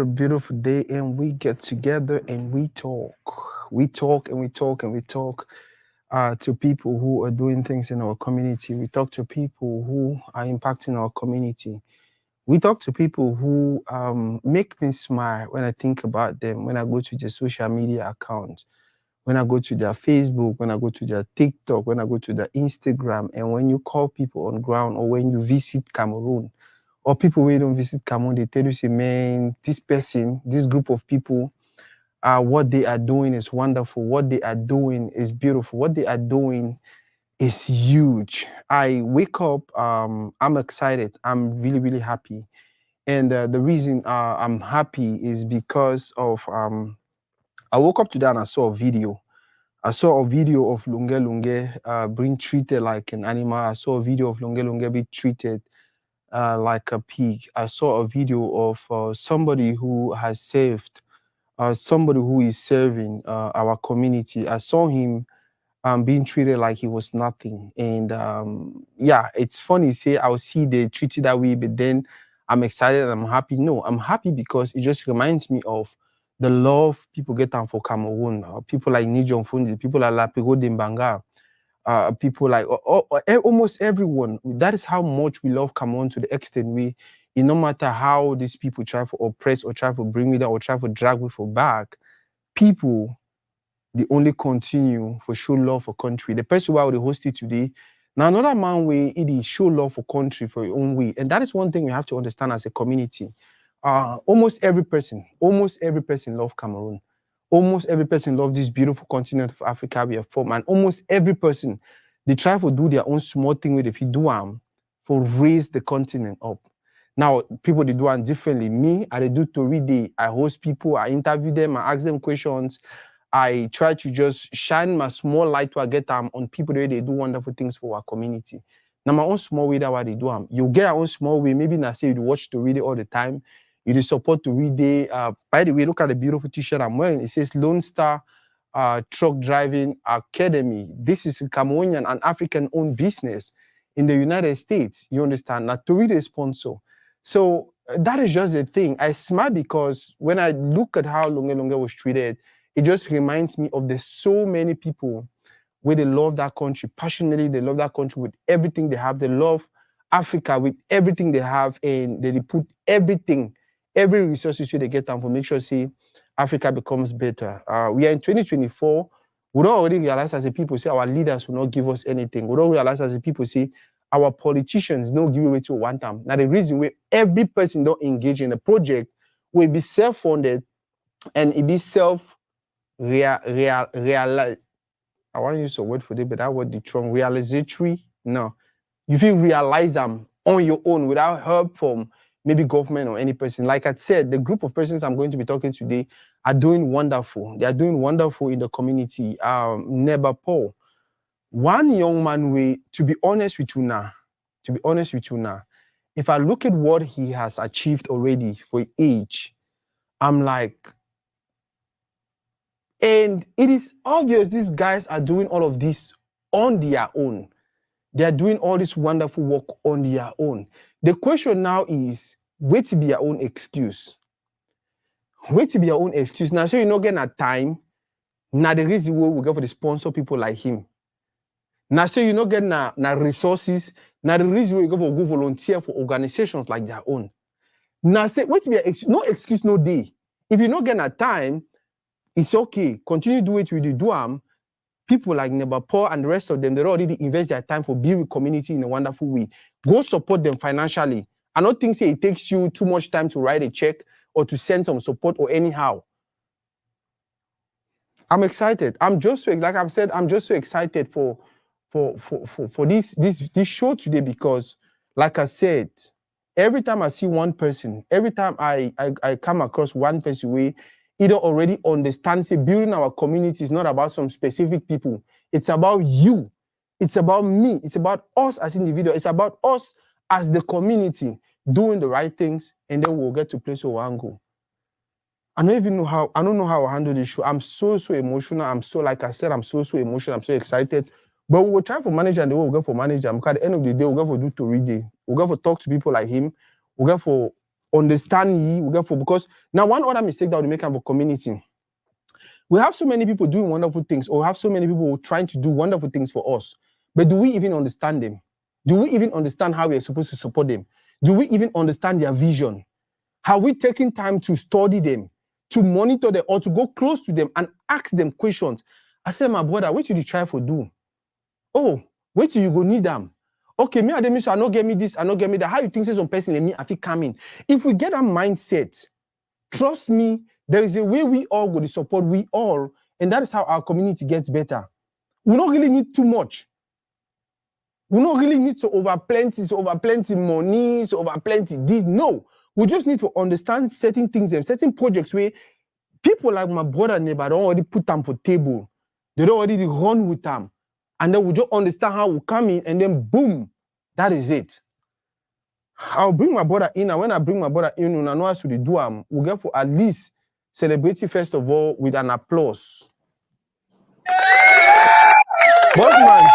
A beautiful day, and we get together and we talk. We talk and we talk and we talk to people who are doing things in our community. We talk to people who are impacting our community. We talk to people who make me smile when I think about them, when I go to their social media accounts, when I go to their Facebook, when I go to their TikTok, when I go to their Instagram, and when you call people on ground or when you visit Cameroon or people who don't visit Cameroon, they tell you, say, man, this person, this group of people, what they are doing is wonderful. What they are doing is beautiful. What they are doing is huge. I wake up, I'm excited. I'm really, really happy. And the reason I'm happy is because of, I woke up today and I saw a video. I saw a video of Lunge Lunge being treated like an animal. I saw a video of Lunge Lunge being treated like a pig. I saw a video of somebody who has saved, somebody who is serving our community. I saw him being treated like he was nothing. And yeah, it's funny, say I'll see they treat you that way, but then I'm excited and I'm happy. No, I'm happy because it just reminds me of the love people get on for Cameroon. People like Nijon Fundi, people like Lapigo Dimbanga, people like almost everyone. That is how much we love Cameroon, to the extent we, no matter how these people try to oppress or try to bring me down or try to drag me for back, people, they only continue for show love for country. The person who I would host it today, now another man way, it is show love for country for your own way. And that is one thing we have to understand as a community. Almost every person love Cameroon. Almost every person love this beautiful continent of Africa we are from. And almost every person, they try to do their own small thing with, if you do for raise the continent up. Now, people, they do it differently. Me, I do Tori Day. I host people, I interview them, I ask them questions. I try to just shine my small light to get them on people the way they do wonderful things for our community. Now, my own small way that what they do you get your own small way. Maybe not say you watch to read it all the time. You support to read it. By the way, look at the beautiful t-shirt I'm wearing. It says Lone Star Truck Driving Academy. This is a Cameroonian and African-owned business in the United States. You understand? Now, to read a sponsor. So that is just the thing. I smile because when I look at how Lunge Lunge was treated, it just reminds me of the so many people where they love that country passionately. They love that country with everything they have. They love Africa with everything they have, and they put everything, every resources they get them for make sure see Africa becomes better. We are in 2024. We don't already realize as a people say our leaders will not give us anything. We don't realize as a people say our politicians don't give away to one time. Now the reason why every person don't engage in a project will be self-funded and it be realize. I want to use a word for it, but that word the wrong. Realizatory. No, you feel realize them on your own without help from maybe government or any person. Like I said, the group of persons I'm going to be talking today are doing wonderful. They are doing wonderful in the community. Neba Paul, one young man, to be honest with you now, if I look at what he has achieved already for age, I'm like, and it is obvious these guys are doing all of this on their own. They are doing all this wonderful work on their own. The question now is, wait to be your own excuse. Wait to be your own excuse. Now, so you're not getting a time. Now, the reason why we go for the sponsor people like him. Now, so you're not getting na resources. Now, the reason why you go volunteer for organizations like their own. Now, say, wait to be no excuse, no day. If you're not getting a time, it's okay. Continue to do it with the DUAM. People like Neba Paul and the rest of them, they already invest their time for being with community in a wonderful way. Go support them financially. I don't think say it takes you too much time to write a check or to send some support or anyhow. I'm excited. I'm just so, like I've said, I'm just so excited for this show today because, like I said, every time I see one person, every time I come across one person where either already understands it, building our community is not about some specific people. It's about you. It's about me. It's about us as individuals. It's about us as the community doing the right things, and then we'll get to place where we want to go. I don't know how I'll handle this show. I'm so emotional. I'm so, like I said, I'm so emotional. I'm so excited. But we'll try for manager and then we'll go for manager. Because at the end of the day, we'll go for do Tori Day. We'll go for talk to people like him. We'll go for understand ye, we get for, because now one other mistake that we make our community. We have so many people doing wonderful things, or have so many people trying to do wonderful things for us. But do we even understand them? Do we even understand how we are supposed to support them? Do we even understand their vision? Have we taken time to study them, to monitor them, or to go close to them and ask them questions? I said, my brother, what did you try for do? Oh, wait till you go need them. Okay, me and them, so I not get me this, I not get me that. How you think say some person and me, I feel coming? If we get a mindset, trust me, there is a way we all go to support we all, and that is how our community gets better. We don't really need too much. We don't really need to over plenty money, so over plenty this. No, we just need to understand certain things and certain projects where people like my brother Neba don't already put them for table. They don't already run with them. And then we just understand how we come in, and then boom, that is it. I'll bring my brother in, and when I bring my brother in, I know how to do we'll get for at least celebrate it first of all with an applause. Boss man.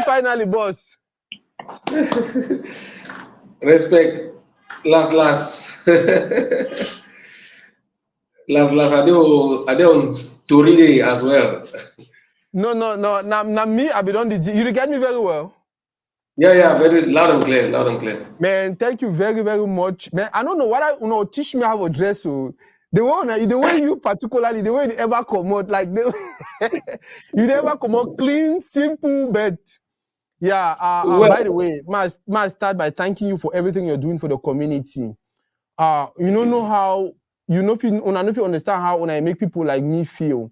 Finally, boss. Respect. Last. Last. I do on story as well. No. Now me, I be done the. You get me very well. Yeah, very loud and clear. Man, thank you very, very much. Man, I don't know what teach me how to dress. So the way you particularly, the way you ever come out, like you never come out clean, simple, but yeah. By the way, must start by thanking you for everything you're doing for the community. You don't know how if you understand how when I make people like me feel.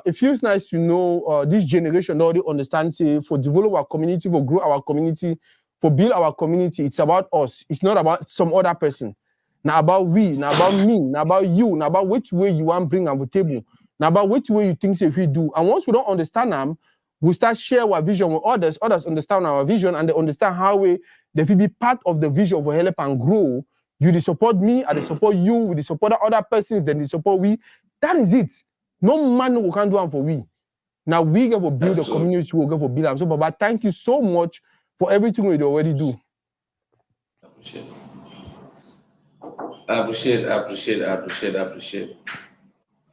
It feels nice to know this generation already understands for develop our community, for grow our community, for build our community. It's about us. It's not about some other person. Now about we, now about me, now about you, now about which way you want to bring on the table, now about which way you think if we do. And once we don't understand them, we start share our vision with others. Others understand our vision and they understand how they will be part of the vision for help and grow. You support me, I support you, we support other persons, then they support we. That is it. No man who can do it for we. Now we get to build a community, we'll get to build them. So, Baba, thank you so much for everything we already do. I appreciate.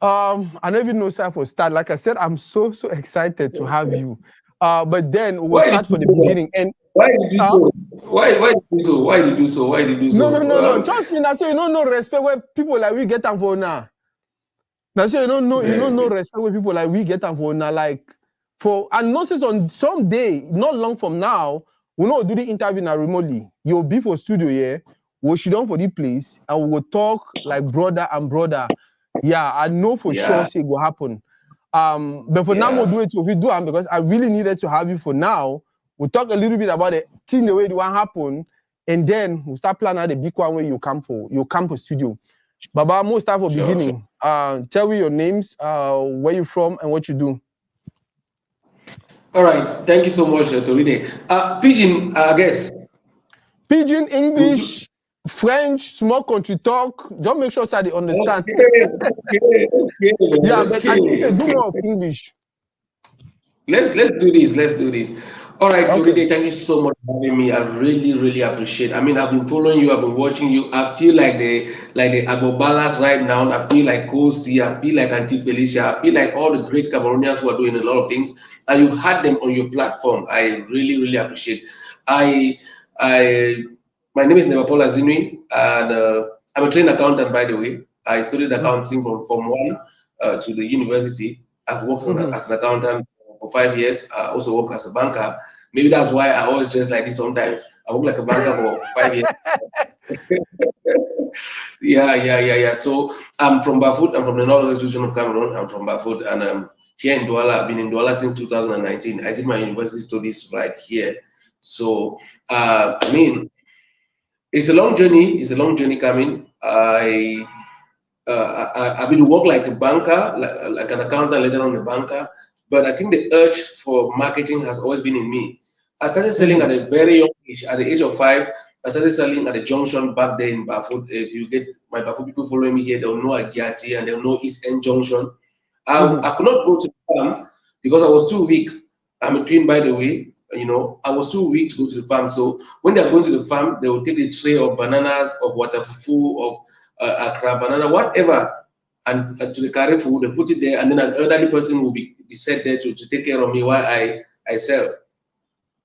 I never know sir for start. Like I said, I'm so excited to have you. But then we'll start from the beginning. And why did you so? Why did you do so? No. Trust me, now say you don't know respect where people like we get them for now. Now say you don't know respect where people like we get them for now. Like and notice on some day, not long from now, we'll not do the interview now remotely. You'll be for studio here. We'll sit down for the place and we will talk like brother and brother. Yeah, I know for sure it will happen. But for now, we'll do it if we do it because I really needed to have you for now. We'll talk a little bit about the thing the way it will happen, and then we'll start planning the big one where you come for studio. Baba, most start for beginning. Tell me your names, where you from, and what you do. All right, thank you so much, Toride. Pidgin, I guess. Pidgin, English, French, small country talk. Just make sure that they understand. Okay. Yeah, but I think they do more of English. Let's do this. All right, Toride, thank you so much for having me. I really appreciate. I mean, I've been following you, I've been watching you. I feel like the Agbobalas right now. I feel like Kosi, I feel like Auntie Felicia, I feel like all the great Cameroonians who are doing a lot of things, and you had them on your platform. I really appreciate. My name is Neba Zinui, and I'm a trained accountant, by the way. I studied accounting from Form 1 to the university. I've worked as an accountant for 5 years. I also work as a banker. Maybe that's why I always dress like this sometimes. I work like a banker for 5 years. Yeah. So I'm from Bafut. I'm from the northwest region of Cameroon. I'm from Bafut, and I'm here in Douala. I've been in Douala since 2019. I did my university studies right here. So I mean, it's a long journey. It's a long journey coming. I've been to work like a banker, like an accountant, later on a banker. But I think the urge for marketing has always been in me. I started selling at a very young age. At the age of 5, I started selling at the junction back there in Bafut. If you get my Bafut people following me here, they'll know Agiati and they'll know East End Junction. I could not go to the farm because I was too weak. I'm a twin, by the way. I was too weak to go to the farm. So when they're going to the farm, they will take a tray of bananas, of waterfufu, of akra banana, whatever, and to the carry food, they put it there, and then an elderly person will be set there to take care of me while I sell.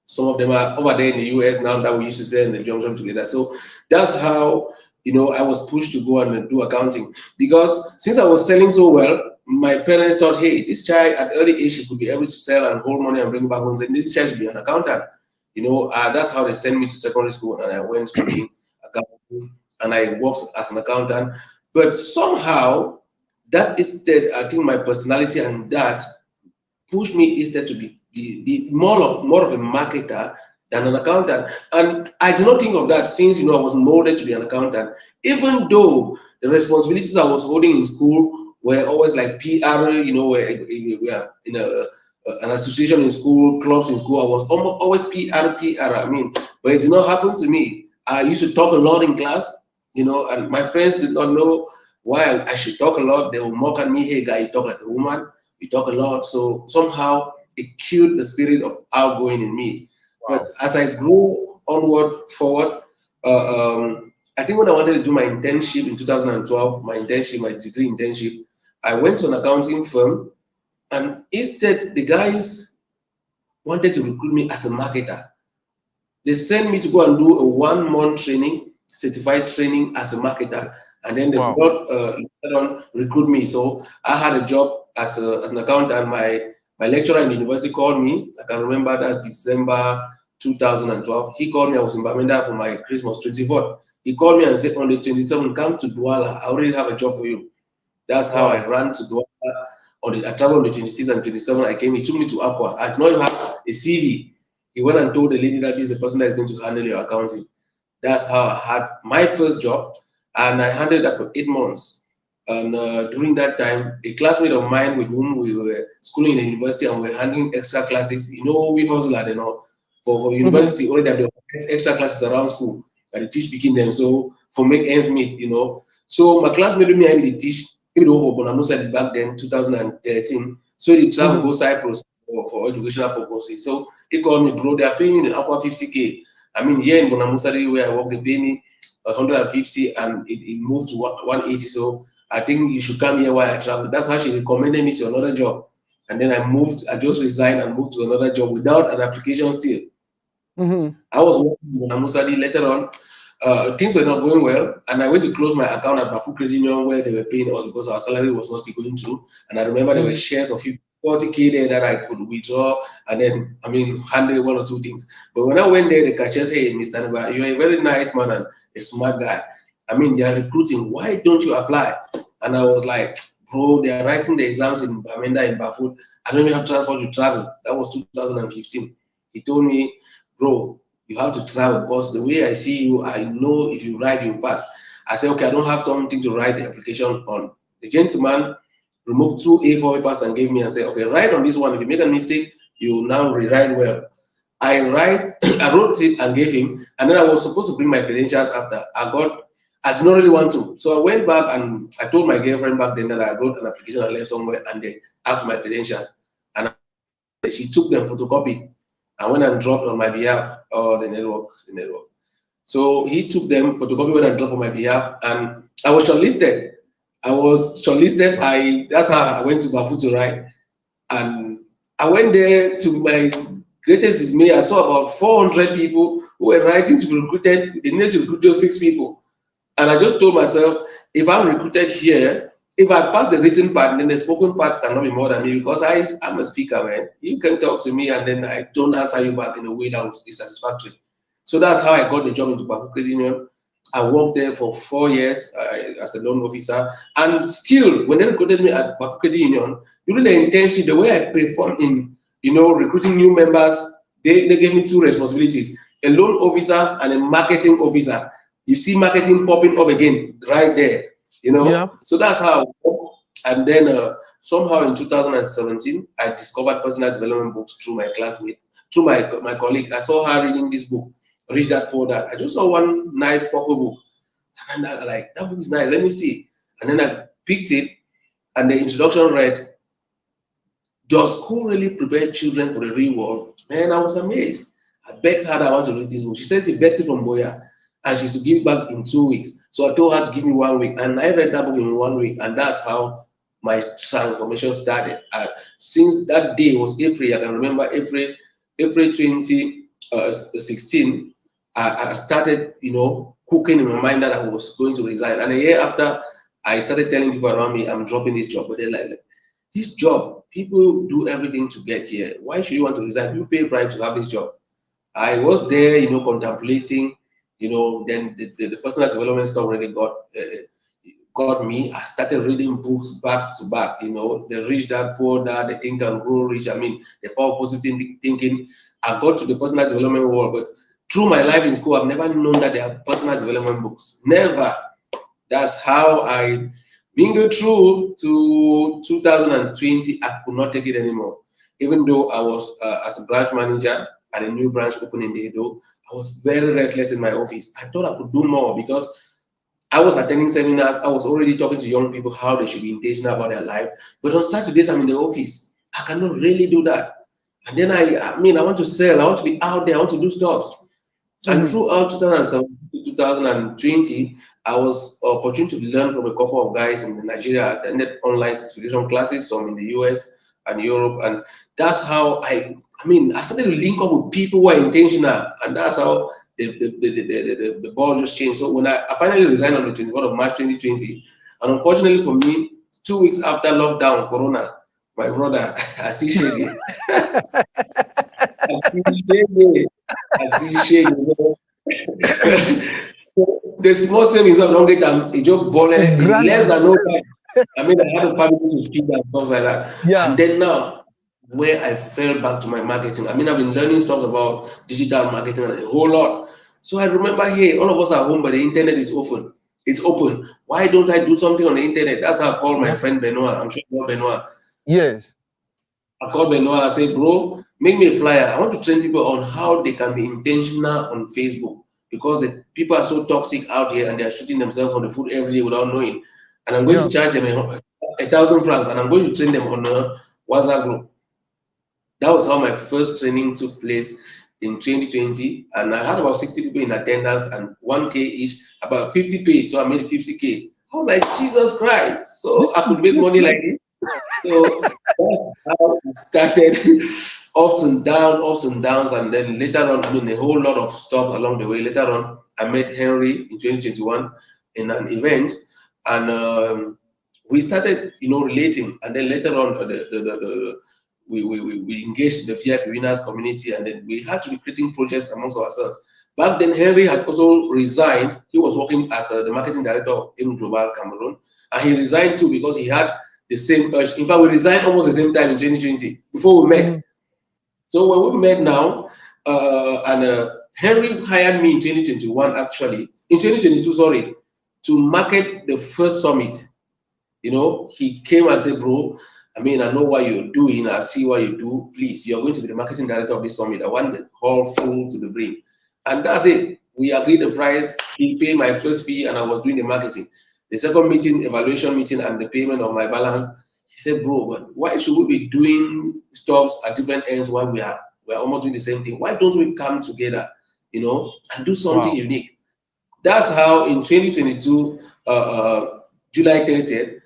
Some of them are over there in the US now that we used to sell in the junction together. So that's how I was pushed to go and do accounting, because since I was selling so well, my parents thought, hey, this child at early age he could be able to sell and hold money and bring back home. And this child should be an accountant. That's how they sent me to secondary school, and I went studying accounting, and I worked as an accountant. But somehow that is that I think my personality and that pushed me instead to be more of a marketer than an accountant. And I did not think of that since I was molded to be an accountant. Even though the responsibilities I was holding in school were always like PR, we are in an association in school, clubs in school. I was always PR. I mean, but it did not happen to me. I used to talk a lot in class, and my friends did not know why I should talk a lot. They would mock at me, hey, guy, you talk like a woman, you talk a lot. So somehow it killed the spirit of outgoing in me. But Wow. as I grew onward, forward, I think when I wanted to do my internship in 2012, my degree internship, I went to an accounting firm, and instead the guys wanted to recruit me as a marketer. They sent me to go and do a 1 month training, certified training as a marketer, and then they could Wow. not later on recruit me. So I had a job as an accountant. My lecturer in the university called me. I can remember that's December 2012. He called me. I was in Bamenda for my Christmas 24th. He called me and said, on the 27th, come to Douala. I already have a job for you. That's how I Wow. ran to Douala. I traveled on the 26th and 27th. I came. He took me to Aqua. I did not even have a CV. He went and told the lady that this is the person that is going to handle your accounting. That's how I had my first job, and I handled that for 8 months. And during that time, a classmate of mine with whom we were schooling in the university and we were handling extra classes, we hustle at for Mm-hmm. university already have the extra classes around school that they teach speaking them. So for make ends meet. So my classmate with me, I did teach even over Bonamusa back then, 2013. So they travel Mm-hmm. go Cyprus for educational purposes. So he called me, bro, they're paying me in upper 50K. I mean, here in Bonamusari where I work, they pay me 150 and it moved to 180. So I think you should come here while I travel. That's how she recommended me to another job. And then I just resigned and moved to another job without an application still. Mm-hmm. I was working in Bonamusari later on. Things were not going well, and I went to close my account at Bafu Credit Union where they were paying us because our salary was not still going through. And I remember there were Mm-hmm. shares of 40K there that I could withdraw and then, handle one or two things. But when I went there, the cashier said, hey, Mr. Neba, you're a very nice man and a smart guy. They are recruiting. Why don't you apply? And I was like, bro, they are writing the exams in Bamenda in Bafut. I don't even have transport to travel. That was 2015. He told me, bro, you have to travel because the way I see you, I know if you write, you pass. I said, okay, I don't have something to write the application on. The gentleman removed 2 A4 papers and gave me and said, okay, write on this one. If you make a mistake, you now rewrite well. I wrote it and gave him, and then I was supposed to bring my credentials after. I did not really want to. So I went back and I told my girlfriend back then that I wrote an application I left somewhere and they asked my credentials. And she took them, photocopied, and went and dropped on my behalf. Oh, the network. So he took them, photocopied, went and dropped on my behalf, and I was shortlisted. That's how I went to Bafu to write. And I went there to my greatest dismay. I saw about 400 people who were writing to be recruited. They needed to recruit just 6 people. And I just told myself, if I'm recruited here, if I pass the written part, then the spoken part cannot be more than me because I'm a speaker, man. You can talk to me and then I don't answer you back in a way that is satisfactory. So that's how I got the job into Baku Credit Union. I worked there for 4 years as a loan officer. And still, when they recruited me at Baku Credit Union, during the internship, the way I performed in, recruiting new members, they gave me two responsibilities, a loan officer and a marketing officer. You see marketing popping up again right there. Yeah. So that's how I work. And then somehow in 2017, I discovered personal development books through my classmate, through my colleague. I saw her reading this book, Rich Dad Poor Dad. I just saw one nice purple book. And I like, that book is nice. Let me see. And then I picked it, and the introduction read, Does school really prepare children for the real world? Man, I was amazed. I begged her that I want to read this book. She said she begged it from Boya and she's to give it back in 2 weeks. So I told her to give me 1 week. And I read that book in 1 week. And that's how my transformation started. Since that day was April, I can remember April 2016, I started, cooking in my mind that I was going to resign. And a year after, I started telling people around me, I'm dropping this job. But they're like, this job, people do everything to get here. Why should you want to resign? People pay bribes to have this job. I was there, contemplating, then the personal development stuff really got me. I started reading books back to back, the rich dad, poor dad, the think and grow rich. I mean, the power of positive thinking. I got to the personal development world, but through my life in school, I've never known that there are personal development books. Never. That's how I mingled through to 2020. I could not take it anymore. Even though I was as a branch manager and a new branch opened in the Edo, I was very restless in my office. I thought I could do more because I was attending seminars. I was already talking to young people how they should be intentional about their life. But on Saturdays, I'm in the office. I cannot really do that. And then I want to sell. I want to be out there. I want to do stuff. And throughout 2017 to 2020, I was opportunity to learn from a couple of guys in Nigeria. I attended online certification classes, some in the US and Europe. And that's how I started to link up with people who are intentional. And that's how the ball just changed. So when I finally resigned on the 24th of March 2020, and unfortunately for me, 2 weeks after lockdown, Corona, my brother, I see Shaggy. I see Shaggy. The small savings of don't get them, it just bought in less than no time. I had a family to feed and stuff like that. Yeah. And then now, where I fell back to my marketing, I've been learning stuff about digital marketing and a whole lot. So I remember, hey, all of us are home, but the internet is open. It's open. Why don't I do something on the internet? That's how I called my friend Benoit. I'm sure you know Benoit. Yes. I called Benoit. I said, bro, make me a flyer. I want to train people on how they can be intentional on Facebook because the people are so toxic out here and they are shooting themselves on the foot every day without knowing. And I'm going to charge them 1,000 francs and I'm going to train them on a WhatsApp group. That was how my first training took place in 2020. And I had about 60 people in attendance and 1K each, about 50 paid. So I made 50K. I was like, Jesus Christ. So I could make money like this. So that's how it started. Ups and downs, and then later on, a whole lot of stuff along the way. Later on, I met Henry in 2021 in an event, and we started, relating. And then later on, we engaged the VIP winners community, and then we had to be creating projects amongst ourselves. Back then, Henry had also resigned. He was working as the marketing director of M Global Cameroon, and he resigned too because he had the same urge. In fact, we resigned almost the same time in 2020 before we met. So when we met now, and Henry hired me in 2021, actually, in 2022, sorry, to market the first summit. He came and said, bro, I know what you're doing. I see what you do. Please, you're going to be the marketing director of this summit. I want the hall full to the brim. And that's it. We agreed the price. He paid my first fee and I was doing the marketing. The second meeting, evaluation meeting, and the payment of my balance, he said, bro, but why should we be doing stuff at different ends while we're almost doing the same thing? Why don't we come together, and do something unique? That's how in 2022, July 30th,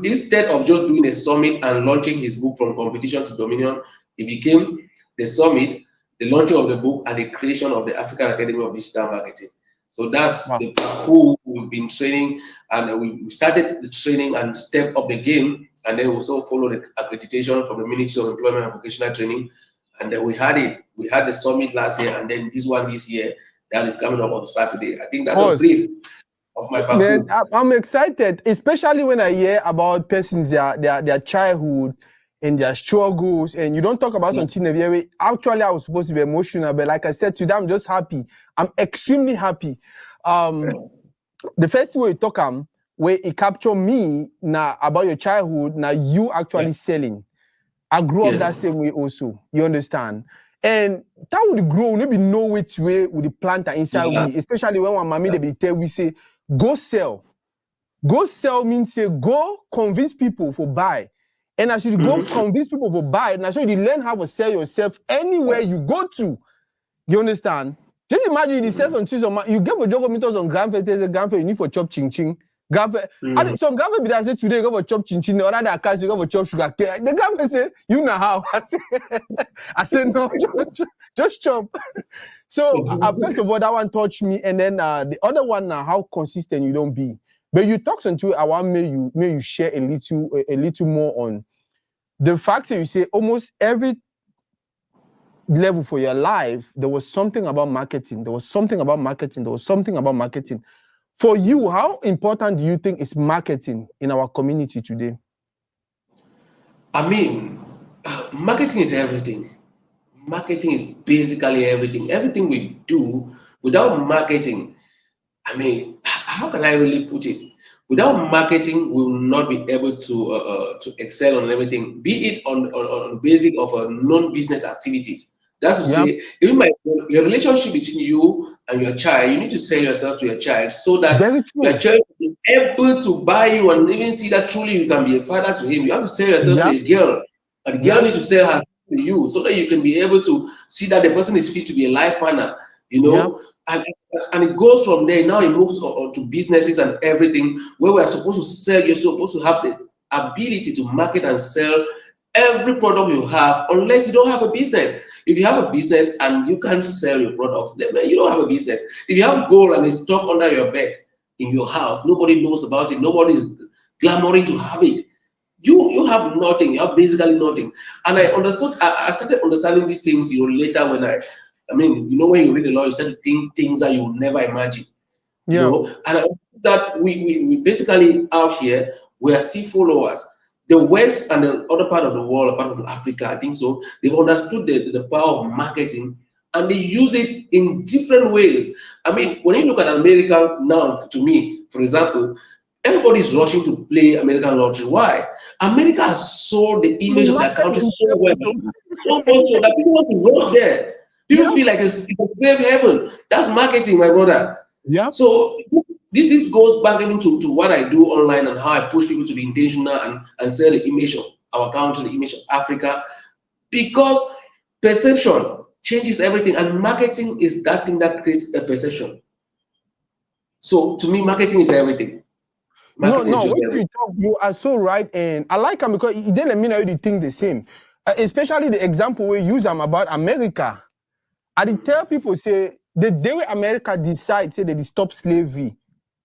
instead of just doing a summit and launching his book From Competition to Dominion, it became the summit, the launching of the book, and the creation of the African Academy of Digital Marketing. So that's the who we've been training, and we started the training and step up the game, and then we also follow the accreditation from the Ministry of Employment and Vocational Training, and then we had it. We had the summit last year, and then this year that is coming up on Saturday. I think that's a brief of my background. Man, I'm excited, especially when I hear about persons their childhood and their struggles, and you don't talk about something where actually I was supposed to be emotional, but like I said to them, I'm just happy. I'm extremely happy. The first way you talk where it captured me now about your childhood, now you actually selling. I grew up that same way also. You understand? And that would grow, maybe know which way would the plant inside we, especially when one mommy they be tell we say, go sell. Go sell means say go convince people for buy. And as you go convince people to buy it, now so you learn how to sell yourself anywhere you go to. You understand? Just imagine you sell some things on you get for jogo meters on grandpa, you need for chop ching ching. Grandpa, some grandpa be that say today you go for chop chin chin, or other account you go for chop sugar cane. The grandpa say, you know how? I say no, just chop. So first of all, that one touched me, and then the other one now, how consistent you don't be. But you talk into it, I want may you share a little more on the fact that you say almost every level for your life, there was something about marketing. There was something about marketing. There was something about marketing. For you, how important do you think is marketing in our community today? I mean, marketing is everything. Marketing is basically everything. Everything we do without marketing, I mean, how can I really put it? Without marketing, we will not be able to excel on everything, be it on basic of non-business activities. That's to Yeah, say, even your relationship between you and your child, you need to sell yourself to your child so that very your true. child is able to buy you and even see that truly you can be a father to him. You have to sell yourself to Yeah, a girl, and the girl yeah, needs to sell herself to you so that you can be able to see that the person is fit to be a life partner. You yeah, know, and it goes from there. Now it moves on to businesses and everything where we're supposed to sell. You're supposed to have the ability to market and sell every product you have, unless you don't have a business. If you have a business and you can't sell your products, then you don't have a business. If you have gold and it's stuck under your bed in your house, nobody knows about it, nobody is clamoring to have it. You have nothing. You have basically nothing. And I understood. I started understanding these things, later when I mean, when you read the law, you start to think things that you would never imagine. yeah. And I think that we basically out here, we are still followers. The West and the other part of the world, apart from Africa, I think so, they've understood the power of marketing and they use it in different ways. I mean, when you look at America now, to me, for example, everybody's rushing to play American lottery. Why? America has sold the The image of their market country so itself well, is so much so that people want to rush there. People yeah, feel like it's a safe haven. That's marketing, my brother. yeah. So this goes back even to what I do online and how I push people to be intentional and sell the image of our country, the image of Africa, because perception changes everything, and marketing is that thing that creates a perception. So to me, marketing is everything. No, Marketing is no, just what everything. you talk, you are so right, and I like him because he didn't let me know you think the same. Especially the example we use them about America. I did tell people say the day America decide say they stop slavery,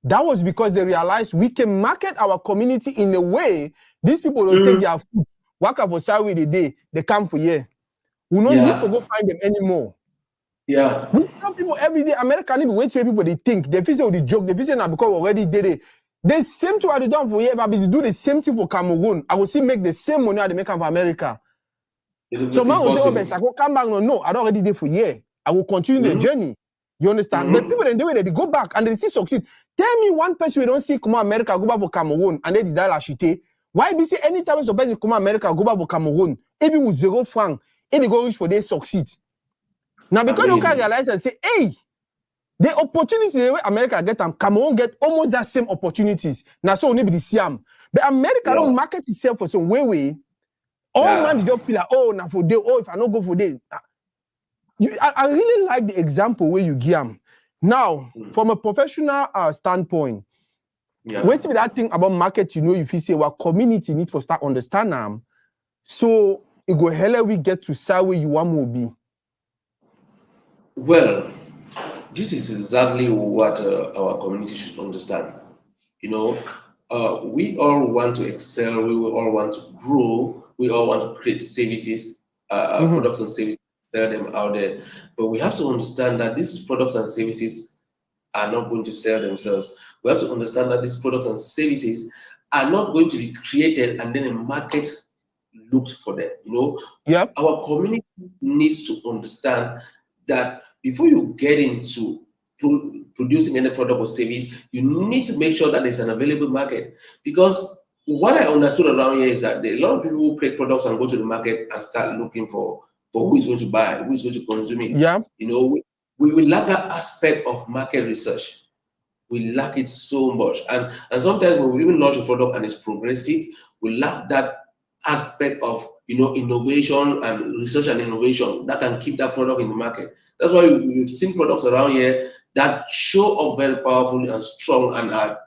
that was because they realized we can market our community in a way these people will take Mm, their food, work out for salary the day, they come for year. We don't need to yeah, go find them anymore. yeah. We tell people every day, America need to wait till people they think. They feel say the joke, they feel say now because we already did it. The same thing I done for here, if I be to do the same thing for Cameroon, I will still make the same money I make for America. So man It's will say, oh, possible. but I will come back. No, I don't already did for year. I will continue the Mhm, journey. You understand? But people mhm. then do it, they go back and they still succeed. Tell me one person we don't see come America, go back for Cameroon, and they did that lashite. Why be say anytime it's a person come America, go back for Cameroon, even with 0 franc, if they go reach for they succeed. Now I because they can mean, realize and say, hey, the opportunities the way America get them, Cameroon get almost that same opportunities. Now so only be the same. But America yeah, don't market itself for some way. All man yeah. they just feel like, oh, now for day, oh, if I don't go for day. I really like the example where you give them. Now, Mm, from a professional standpoint, yeah. wait till that thing about market, if you say what community need to start understand them, so it go hella we get to say where you want to be. Well, this is exactly what our community should understand. You know, we all want to excel, we all want to grow, we all want to create services, Mm-hmm. products and services, sell them out there. But we have to understand that these products and services are not going to sell themselves. We have to understand that these products and services are not going to be created and then a market looked for them. Yep. Our community needs to understand that before you get into producing any product or service, you need to make sure that there's an available market. Because what I understood around here is that there are a lot of people who create products and go to the market and start looking for who is going to buy, who is going to consume it. Yeah. We will lack that aspect of market research. We lack it so much. And sometimes when we even launch a product and it's progressive, we lack that aspect of innovation and research and innovation that can keep that product in the market. That's why we've seen products around here that show up very powerful and strong and are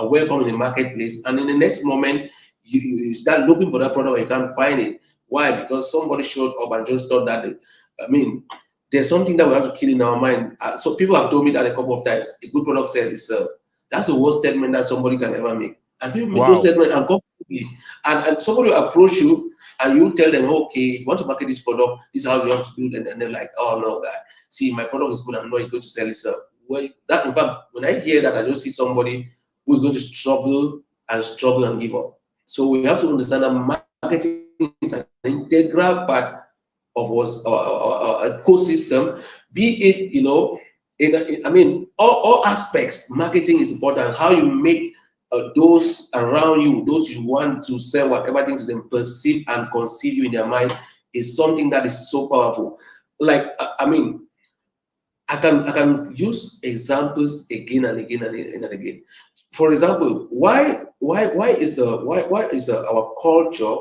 welcome in the marketplace. And in the next moment, you start looking for that product, you can't find it. Why? Because somebody showed up and just thought that. I mean, there's something that we have to kill in our mind. So people have told me that a couple of times. A good product sells itself. That's the worst statement that somebody can ever make. And people make those Wow. statements and go and somebody will approach you and you tell them, okay, if you want to market this product, this is how you have to do it. And they're like, oh no, guy, see, my product is good and I know it's going to sell itself. Well, that in fact, when I hear that, I just see somebody who's going to struggle and give up. So we have to understand that marketing is an integral part of what's our ecosystem. Be it, I mean, all aspects. Marketing is important. How you make those around you, those you want to sell whatever thing to them, perceive and conceive you in their mind is something that is so powerful. Like I mean, I can use examples again and again and again. For example, why is our culture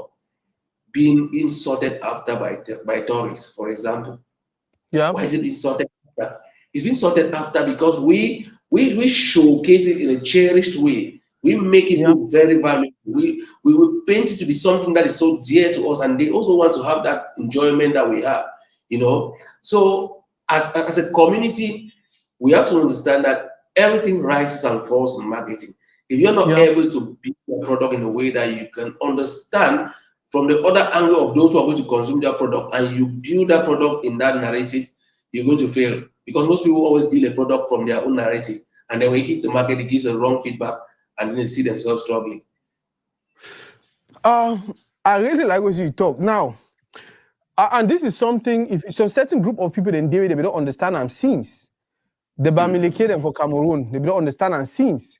being sorted after by tourists? For example, Yeah. why is it being sorted after? It's being sorted after because we showcase it in a cherished way. We make it Yeah. look very valuable. We will paint it to be something that is so dear to us, and they also want to have that enjoyment that we have. So as a community, we have to understand that everything rises and falls in marketing. If you're not Yeah. able to build your product in a way that you can understand from the other angle of those who are going to consume that product, and you build that product in that narrative, you're going to fail. Because most people always build a product from their own narrative, and then when it hits the market, it gives a wrong feedback, and then they see themselves struggling. I really like what you talk now. And this is something, if some certain group of people in David, they don't understand and since. The Bamileke them for Cameroon, they don't understand and since.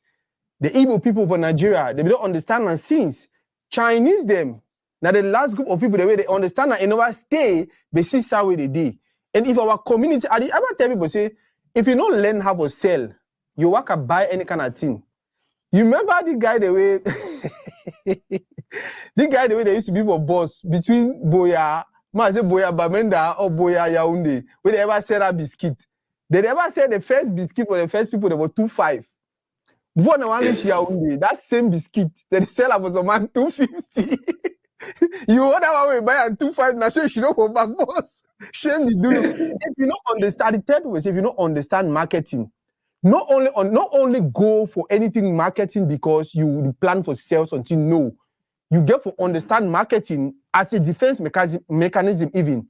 The Igbo people for Nigeria, they don't understand and since. Chinese them, now the last group of people, the way they understand and never stay, they see how they do. And if our community, I ever tell people, say, if you don't learn how to sell, you work and buy any kind of thing. You remember the guy the way, the guy the way they used to be for boss between Boya, I say Boya Bamenda or Boya Yaounde, when they ever sell a biscuit. They never said the first biscuit for the first people, they were 2.5. Before the one reach Yes. Yaounde, that same biscuit, they sell for some man 2.50. You order one way buy and 2.5, now say you don't go back, boss. Shame this do you. If you don't understand, the third way, if you don't understand marketing, not only go for anything marketing because you plan for sales until no. You get to understand marketing as a defense mechanism even.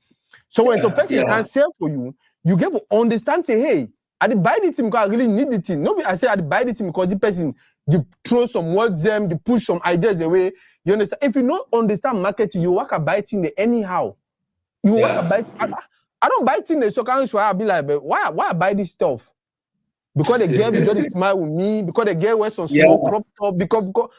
So when some person can sell for you, you get to understand, say, hey, I buy the thing because I really need the thing. Nobody I say I buy the thing because the person they throw some words them, they push some ideas away. You understand? If you don't understand marketing, you work a buy thing anyhow. You work a buy. I don't buy things so can't I'll be like, but why I buy this stuff? Because the girl just smile with me, because the girl wears some small crop top, because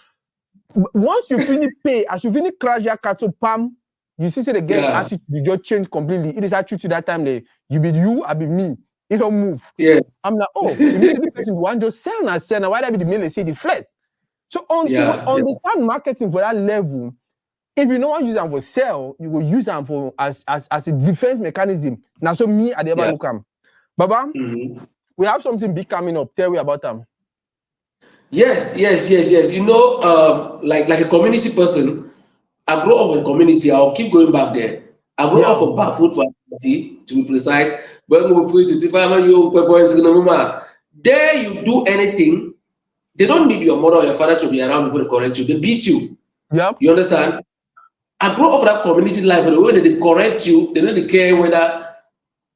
once you finish pay, as you finish crash your car to palm, you see the girl attitude you just change completely. It is attitude that time you be you, I be me. It don't move. Yeah. I'm like, oh, you see the person want just sell now. Why that be the mail say the flat? So until we understand marketing for that level, if you don't want to use them for sell, you will use them for as a defense mechanism. Now, so me, I never look at Baba, we have something big coming up. Tell me about them. Yes. Like a community person, I grew up in community. I'll keep going back there. I grew up for barefoot for to be precise. There you do anything, they don't need your mother or your father to be around before they correct you. They beat you. Yep. You understand? I grew up for that community life. The way they correct you, they don't care whether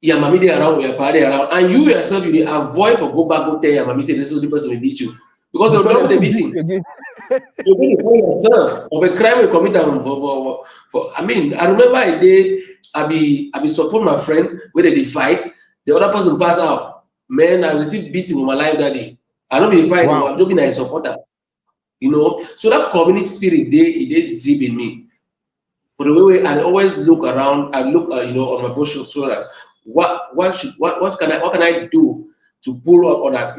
your mommy they around or your father around, and you yourself you avoid for go back go tell your mommy say this the person will beat you because they'll double the beating. You really find yourself of a crime you commit for. I mean, I remember a day I be support my friend where they fight, the other person pass out. Man, I received beating in my life that day. I don't be fight, I'm joking, I support that. So that community spirit they zip in me. For the way I always look around, I look on my social shoulders. What can I do to pull up others?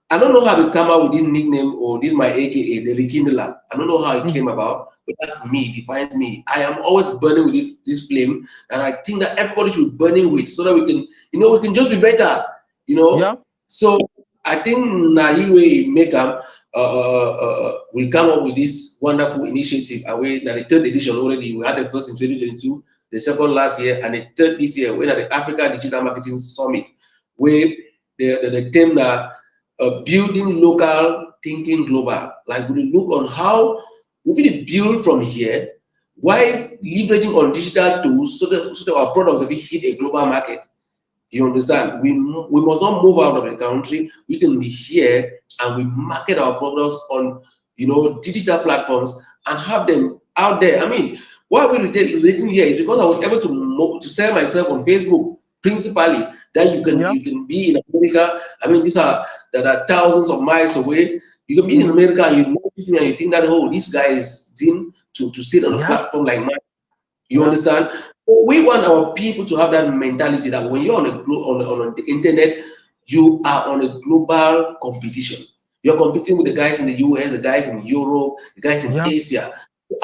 I don't know how to come out with this nickname or this my AKA the rekindler. I don't know how it came about, but that's me, defines me. I am always burning with this flame, and I think that everybody should be burning with, so that we can, we can just be better, you Yeah. know. So I think Naiwe Makeup will come up with this wonderful initiative. And we now the third edition already. We had the first in 2022, the second last year, and the third this year. We're at the Africa Digital Marketing Summit, where the theme that building local, thinking global. Like we look on how we will build from here, while leveraging on digital tools, so that our products will hit a global market. You understand? We must not move out of the country. We can be here and we market our products on digital platforms and have them out there. I mean, why we're relating here is because I was able to sell myself on Facebook principally. That Yeah. you can be in America. I mean, these are that are thousands of miles away. You can be in Mm-hmm. America and you notice me and you think that, oh, this guy is deemed to sit on a Yeah. platform like mine. You Yeah. understand? We want our people to have that mentality that when you're on the internet, you are on a global competition. You're competing with the guys in the US, the guys in Europe, the guys in Yeah. Asia.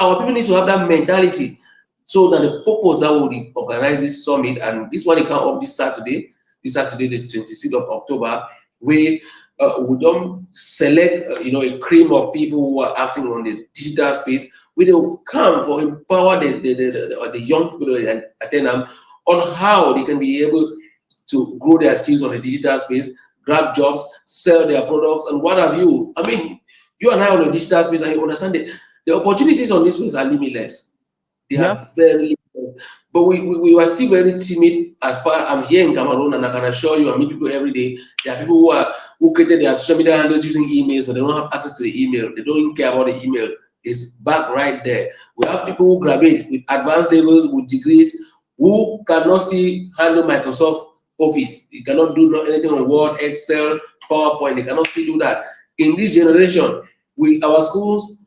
Our people need to have that mentality. So that the purpose that we organize this summit, and this one will come up this Saturday, the 26th of October, where we don't select a cream of people who are acting on the digital space. We will come for empower the young people that attend them on how they can be able to grow their skills on the digital space, grab jobs, sell their products, and what have you. I mean, you and I on the digital space, and you understand that the opportunities on this space are limitless. They Yeah. are very limited. But we were still very timid as far. I'm here in Cameroon, and I can assure you, I meet people every day. There are people who created their social media handles using emails, but they don't have access to the email. They don't even care about the email. It's back right there. We have people who graduate with advanced levels, with degrees, who cannot still handle Microsoft Office. They cannot do anything on Word, Excel, PowerPoint. They cannot still do that. In this generation, our schools,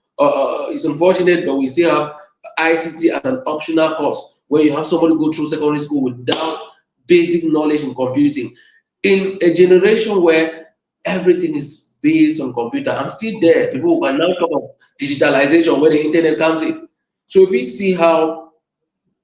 it's unfortunate, but we still have ICT as an optional course where you have somebody go through secondary school without basic knowledge in computing. In a generation where everything is based on computer, I'm still there. People can now talk of digitalization where the internet comes in. So if we see how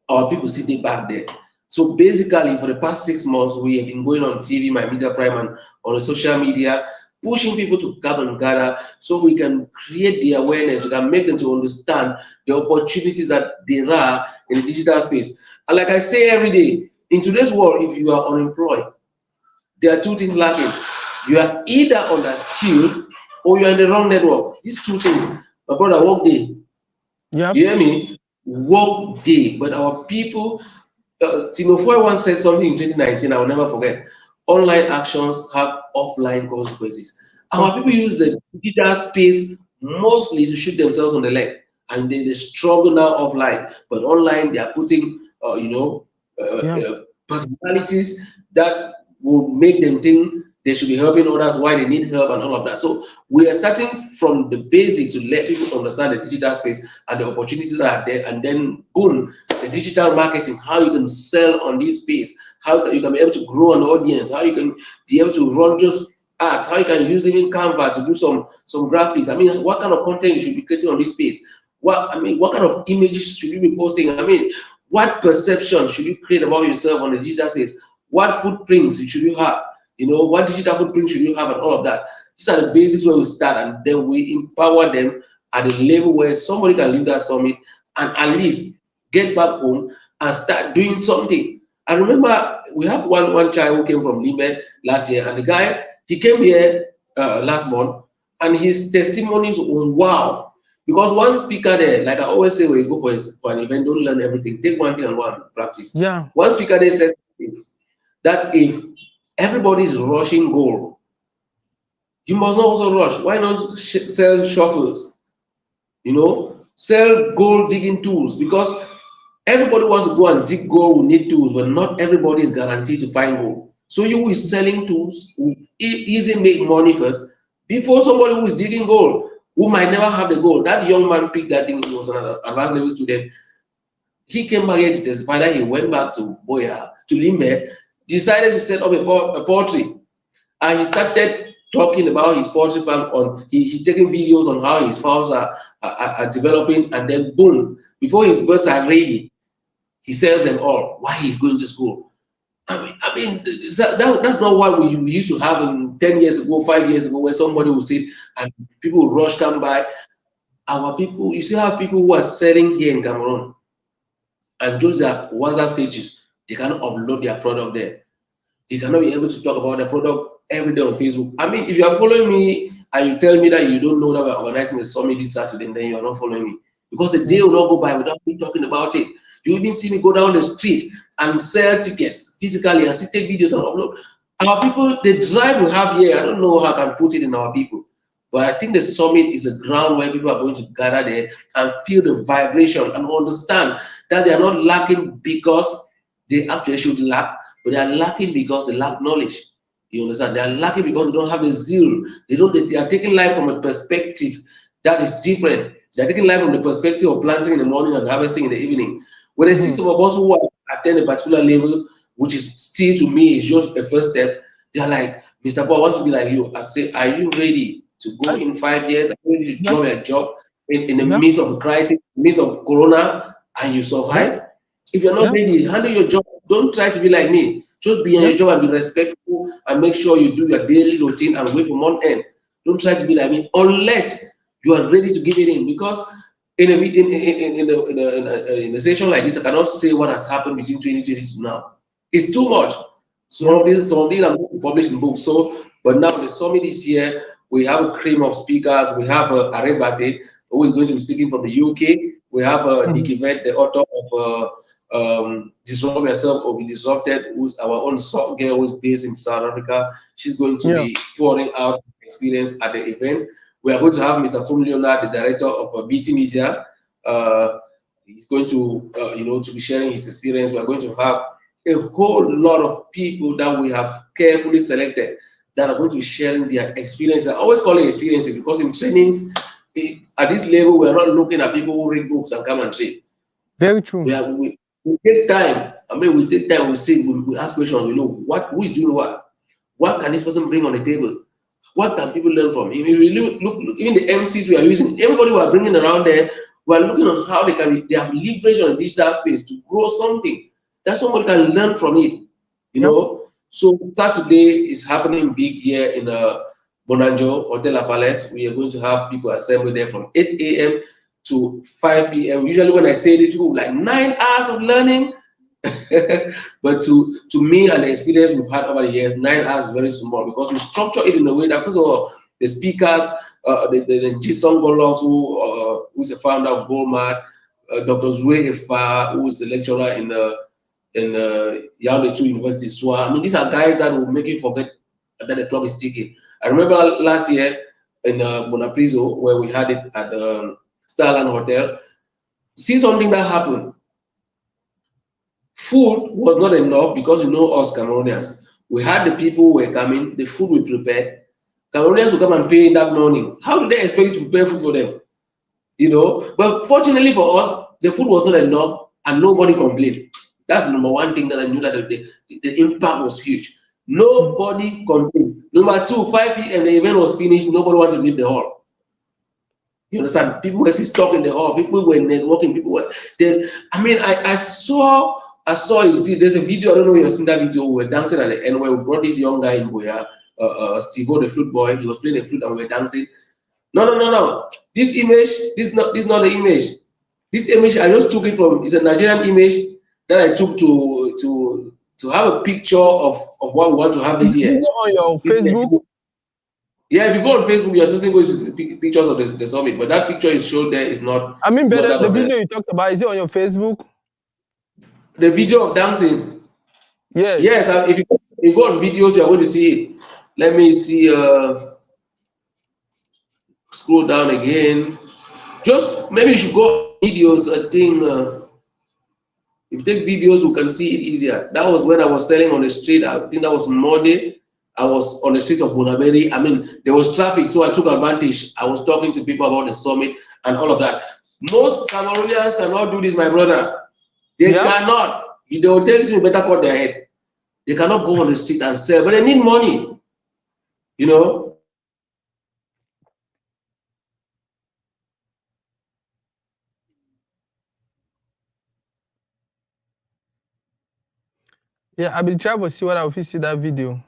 our people sitting back there. So basically, for the past 6 months, we have been going on TV, My Media Prime, and on the social media, pushing people to come and gather so we can create the awareness, we can make them to understand the opportunities that there are in the digital space. And like I say every day, in today's world, if you are unemployed, there are two things lacking. You are either underskilled or you are in the wrong network. These two things, my brother, work day. Yeah. You hear me? Work day. But our people, Timo Foy once said something in 2019, I will never forget. Online actions have offline consequences. Our people use the digital space mostly to shoot themselves on the leg. And they struggle now offline. But online, they are putting, Yeah. personalities that will make them think they should be helping others, why they need help, and all of that. So we are starting from the basics to let people understand the digital space and the opportunities that are there, and then boom, the digital marketing, how you can sell on this space, how you can be able to grow an audience, how you can be able to run just ads, how you can use even Canva to do some graphics. I mean, what kind of content you should be creating on this space? What kind of images should you be posting? I mean, what perception should you create about yourself on the digital space? What footprints should you have? What digital footprint should you have, and all of that. These are the basis where we start, and then we empower them at the level where somebody can leave that summit and at least get back home and start doing something. I remember we have one child who came from Neba last year, and the guy, he came here last month, and his testimonies was wow. Because one speaker there, like I always say, when you go for an event, don't learn everything. Take one thing and go and practice. Yeah. One speaker there says that if everybody is rushing gold, you must not also rush. Why not sell shuffles? Sell gold digging tools, because everybody wants to go and dig gold will need tools, but not everybody is guaranteed to find gold. So you who is selling tools will easily make money first before somebody who is digging gold, who might never have the gold. That young man picked that thing. He was an advanced level student. He came back here to testify that he went back to Boya, to Limbe, decided to set up a poultry, and he started talking about his poultry farm. On he taking videos on how his fowls are developing, and then boom, before his birds are ready, he sells them all while he's going to school. I mean, that's not what we used to have in 10 years ago, 5 years ago, where somebody would sit and people would rush come by. Our people, you still have people who are selling here in Cameroon, and those are WhatsApp status. They cannot upload their product there. They cannot be able to talk about the product every day on Facebook. I mean, if you are following me and you tell me that you don't know that we're organizing a summit this Saturday, then you are not following me. Because a day Yeah. will not go by without me talking about it. You even see me go down the street and sell tickets physically and still take videos and upload. Our people, the drive we have here, I don't know how I can put it in our people. But I think the summit is a ground where people are going to gather there and feel the vibration and understand that they are not lacking because they actually should lack, but they are lacking because they lack knowledge. You understand? They are lacking because they don't have a zeal. They are taking life from a perspective that is different. They're taking life from the perspective of planting in the morning and harvesting in the evening. When they see Mm-hmm. some of us who are attain a particular level, which is still to me is just a first step, they're like, Mr. Paul, I want to be like you. I say, are you ready to go I, in 5 years? Are you ready to yeah. drop a job in the Yeah. midst of a crisis, in the midst of corona, and you Yeah. survive? If you're not Yeah. ready, handle your job. Don't try to be like me. Just be on Yeah. your job and be respectful and make sure you do your daily routine and wait for month end. Don't try to be like me unless you are ready to give it in. Because in a session like this, I cannot say what has happened between 2020 to now. It's too much. Yeah. Some of these I'm going to publish in books. So, but now the summit this year, we have a cream of speakers. We have Arebate, who is going to be speaking from the UK. We have Mm-hmm. Nikki Vet, the author of Disrupt Yourself or Be Disrupted, who's our own soft girl who's based in South Africa. She's going to Yeah. be pouring out experience at the event. We are going to have Mr. Fum Leonard, the director of BT Media. Uh, he's going to, to be sharing his experience. We are going to have a whole lot of people that we have carefully selected that are going to be sharing their experiences. I always call it experiences because in trainings, at this level, we are not looking at people who read books and come and train. Very true. We take time. I mean, we take time. We see. We ask questions. We know who is doing what. What can this person bring on the table? What can people learn from him? If we look, even the MCs we are using, everybody we are bringing around there, we are looking on how they have leverage on the digital space to grow something that somebody can learn from it. You Yeah. know. So Saturday is happening big here in Bonanjo Hotel La Palace. We are going to have people assemble there from 8 a.m. to 5 p.m. Usually when I say this, people will be like 9 hours of learning. But to me and the experience we've had over the years, 9 hours is very small because we structure it in a way that first of all, the speakers, the Jisung Bolos, who's the founder of Walmart, Dr. Zue Efa, who is the lecturer in Yaoundé University, SWA. I mean, these are guys that will make you forget that the clock is ticking. I remember last year in Bonapriso, where we had it at the Starland Hotel, see something that happened. Food was not enough because you know us Cameroonians. We had the people who were coming, the food we prepared. Cameroonians will come and pay in that morning. How do they expect you to prepare food for them? You know, but fortunately for us, the food was not enough and nobody complained. That's the number one thing that I knew that the impact was huge. Mm. Nobody complained. Number two, 5 p.m. the event was finished, nobody wanted to leave the hall. You understand? People were still stuck in the hall. People were networking. People were then. I mean, I saw there's a video. I don't know if you've seen that video. We were dancing at the end where we brought this young guy in Boya, Steve, the flute boy. He was playing the flute and we were dancing. No, no, no, no. This image, this is not the image. This image I just took it from. It's a Nigerian image that I took to have a picture of what we want to have Is this the year. video on your This year. Facebook? Yeah, if you go on Facebook, you're still going to see pictures of the summit, but that picture is shown there I mean, is not better that the of video you talked about, is it on your Facebook? the video of dancing. Yes. Yes, if you go on videos, you're going to see it. Let me see. Scroll down again. Just maybe you should go on videos. I think if you take videos, we can see it easier. That was when I was selling on the street. I think that was Monday. I was on the street of Bunaberi. I mean, there was traffic, so I took advantage. I was talking to people about the summit and all of that. Most Cameroonians cannot do this, my brother. They Yeah. cannot. They will tell you better cut their head. They cannot go on the street and sell, but they need money. You know, Yeah, I've been trying to see what I will see that video.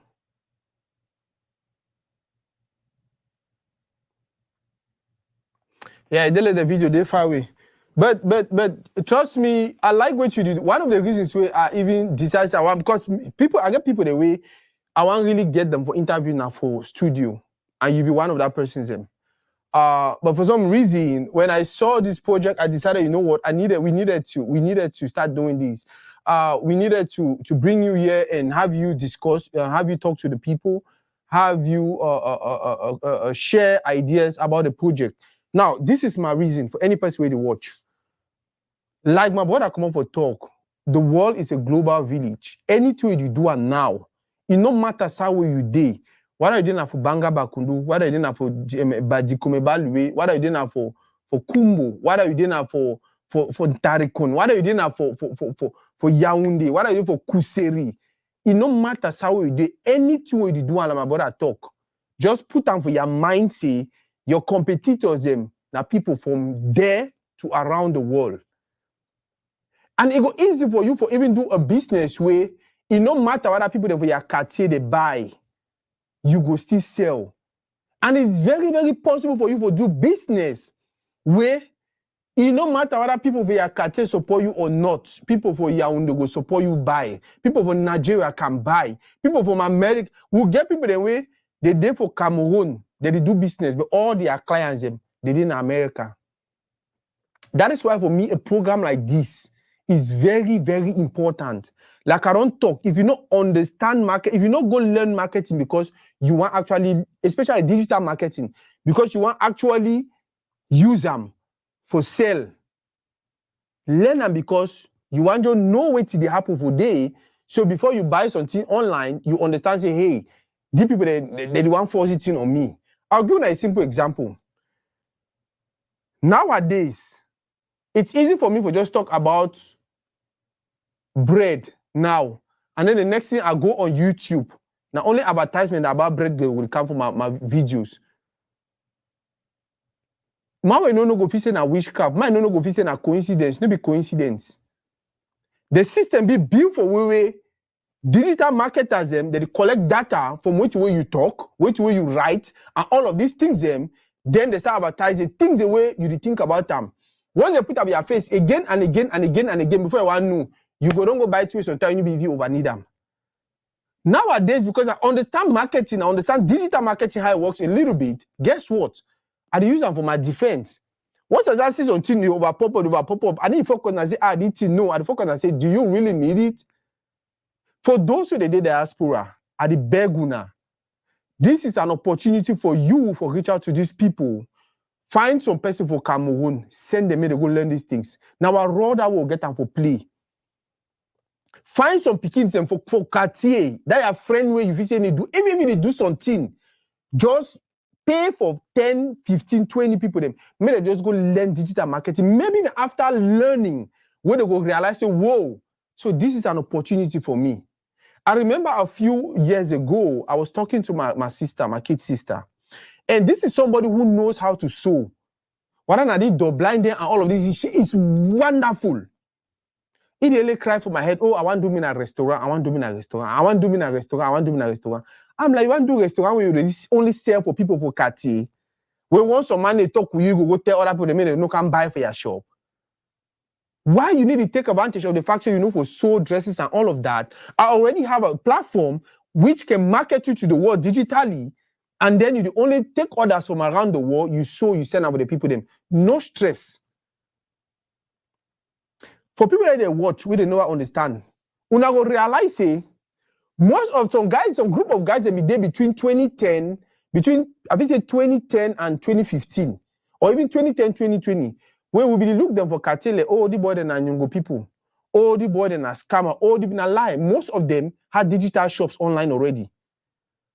Yeah, I did the video, they far away. But trust me, I like what you did. One of the reasons why I even decided I want, because people, I get people the way I want really get them for interview now for studio, and you be one of that person's them. But for some reason, when I saw this project, I decided, you know what, we needed to start doing this. We needed to bring you here and have you discuss, have you talk to the people, have you share ideas about the project. Now, this is my reason for any person where to watch. Like my brother come on for talk, the world is a global village. Anything you do now, it no matter how you day. Whether you didn't for Banga Bakundu, whether you didn't for Badikome Balwe, whether you didn't for Kumbo, whether you didn't for Tarikon, whether you didn't for Yaoundé, whether you did for Kuseri, it no matter how you do. Anything you do, and my brother talk, just put them for your mind. Say your competitors, them now people from there to around the world. And it go easy for you for even do a business where it no matter what people for your cartier they buy, you go still sell. And it's very, very possible for you to do business where it no matter whether people for your cartier support you or not, people for Yaoundé go support you buy. People from Nigeria can buy. People from America will get people the way they did for Cameroon, they do business, but all their clients they did in America. That is why for me a program like this is very, very important. Like I don't talk, if you don't understand market, if you not go learn marketing because you want actually, especially digital marketing, because you want actually use them for sale, learn them because you want to know what they happen for day. So before you buy something online, you understand, say, hey, these people, they want force it in on me. I'll give you a simple example. Nowadays, it's easy for me to just talk about bread now, and then the next thing I go on YouTube. Now only advertisement about bread will come from my videos. My no go fit say na witchcraft. My no go fit say na coincidence. No be coincidence. The system be built for way digital marketers them they collect data from which way you talk, which way you write, and all of these things them. Then they start advertising things the way you think about them. Once they put up your face again and again and again and again before you want to know, you don't go buy twists until you be over need them. Nowadays, because I understand marketing, I understand digital marketing, how it works a little bit, guess what? I use them for my defense. Once I see something you over pop up, I need to focus and say, I need to know. I focus and say, do you really need it? For those who they did diaspora, at the beguna, this is an opportunity for you for reach out to these people. Find some person for Cameroon, send them in to go learn these things. Now I rather will get them for play. Find some pickings them for Cartier. That your friend where you say they do, even if they do something, just pay for 10, 15, 20 people them. Maybe they just go learn digital marketing. Maybe after learning, when they go realize, say, whoa, so this is an opportunity for me. I remember a few years ago, I was talking to my sister, my kid sister. And this is somebody who knows how to sew. What I did, blind and all of this, she is wonderful. He really cried for my head, oh, I want to do me in a restaurant, I want to do me in a restaurant, I want to do me in a restaurant, I want to do me in a restaurant. I'm like, you want to do a restaurant where you only sell for people for Cartier? When once some man they talk with you, go tell other people they no can buy for your shop. Why you need to take advantage of the fact that you know for sew dresses and all of that? I already have a platform which can market you to the world digitally, and then you only take orders from around the world, you sew, you send out with the people them. No stress. For people that they watch, we don't know understand. Una go realize say most of some group of guys that be there between 2010, I think say 2010 and 2015, or even 2010, 2020, when we be look them for cartel, oh, the boy then are Nyongo people, oh, the boy then are scammer, oh, the na lie. Most of them had digital shops online already.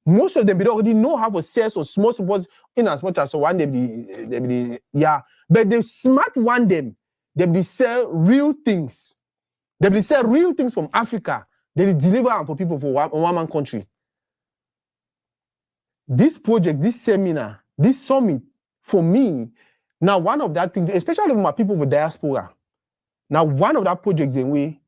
Most of them they already know how to sell so small suppose in as much as one they be yeah, but the smart one them they be sell real things. They be sell real things from Africa. They deliver them for people for one man country. This project, this seminar, this summit, for me, now one of that things, especially for my people with diaspora, now one of that projects in way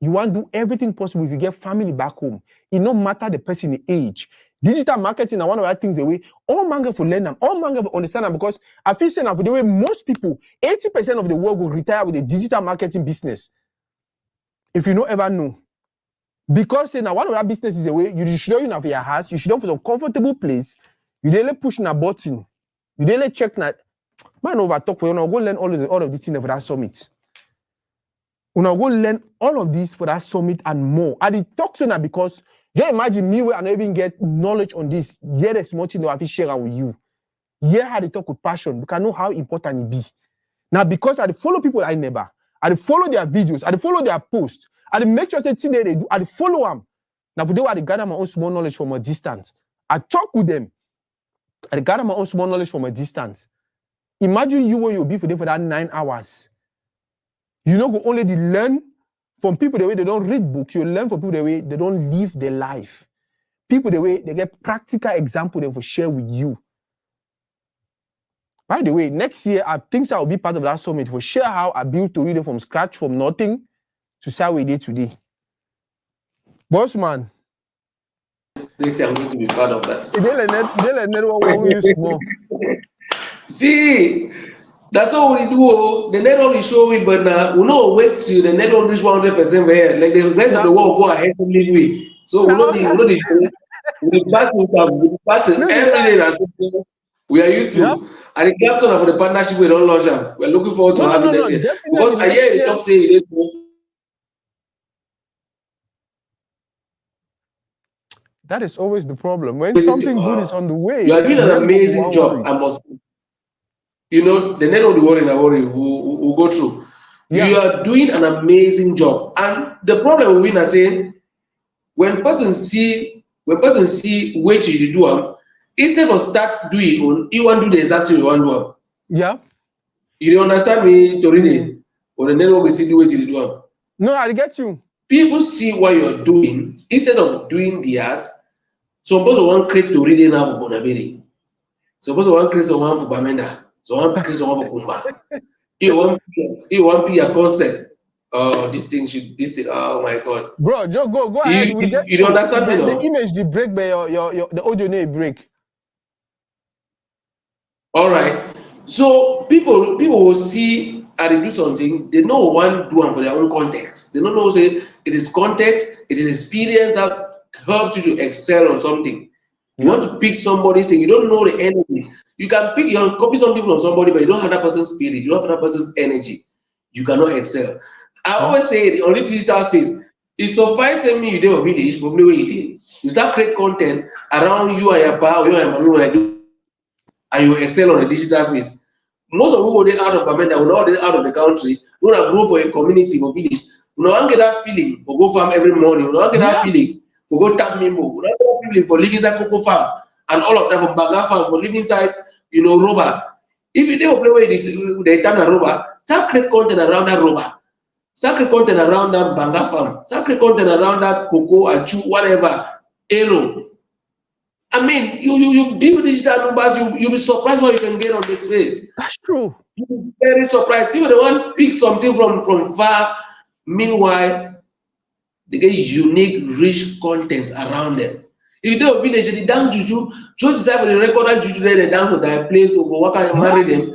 You want to do everything possible if you get family back home. It no matter the person age. Digital marketing are one of the things the way all man for learn them, all man for understand them, because I feel saying the way most people, 80% of the world will retire with a digital marketing business. If you don't ever know. Because say now one of that business is a way you should you have your house, you should have some comfortable place, you daily push a button, you daily check that man over talk for you now go learn all of these things for that summit. You now go learn all of this for that summit and more. And it talks on that because just imagine me where I don't even get knowledge on this. Yeah, the small thing that I have share with you. Yeah, how they talk with passion because I know how important it be. Now, because I follow people like Neba, I follow their videos, I follow their posts, I make sure they do, I follow them. Now, today I gather my own small knowledge from a distance. I talk with them. I gather my own small knowledge from a distance. Imagine you where you'll be for them for that 9 hours. You know, go only learn from people the way they don't read books. You learn from people the way they don't live their life. People the way they get practical example they will share with you. By the way, next year I think I will be part of that summit for share how I built to read from scratch, from nothing to start we did today. Boss man. Next year I'm going to be part of that. See, that's all we do. The network is showing, but now we know wait till the network reach 100% where like the rest of the world go ahead and live with. So we know the battle every day. That's we are used to. Yeah. And the captain of the partnership we don't launch them. We're looking forward to having next year. Because I hear the top say that is always the problem. When something good is on the way, you are doing an amazing job. I must. You know, the net of the world in a worry will go through. Yeah. You are doing an amazing job. And the problem we are saying, when person see wait till you do them, instead of start doing you want to do the exact thing you want to do. Yeah. You understand me, Toride? Or the network will see the way you do them. No, I get you. People see what you're doing instead of doing theirs. Suppose you want to create Toride now for Bonaberi. Suppose you want to create someone for Bamenda. So one create someone for Kumba. You want be a concept. Oh, this thing. Oh my God, bro, just go ahead. You don't understand me, the image the break, but your the audio may break. All right. So people will see and they do something. They know one do them for their own context. They don't know say it is context. It is experience that helps you to excel on something. You want to pick somebody's thing. You don't know the energy. You can copy something from somebody, but you don't have that person's spirit. You don't have that person's energy. You cannot excel. I always say the only digital space is sufficing me you do a village, probably where you did. You start create content around you and your power, you and your mommy when I do, and you excel on the digital space. Most of people they out of Bamenda, we not out of the country, we not grow for a community or village. We not get that feeling for go farm every morning. We not get that feeling for go tap Mimbo. We not get that feeling for living inside Cocoa Farm and all of that from Baga Farm for living inside, Roba. If you don't play with the time Roba, start create content around that Roba. Start create content around that Banga Farm. Start create content around that Cocoa, Achu, whatever, Aero. I mean, you build digital numbers, you'll be surprised what you can get on this space. That's true. You'll be very surprised. People they want to pick something from far. Meanwhile, they get unique, rich content around them. If you do a village, they dance juju, just decide for the record that juju they dance to their place or what can you marry them.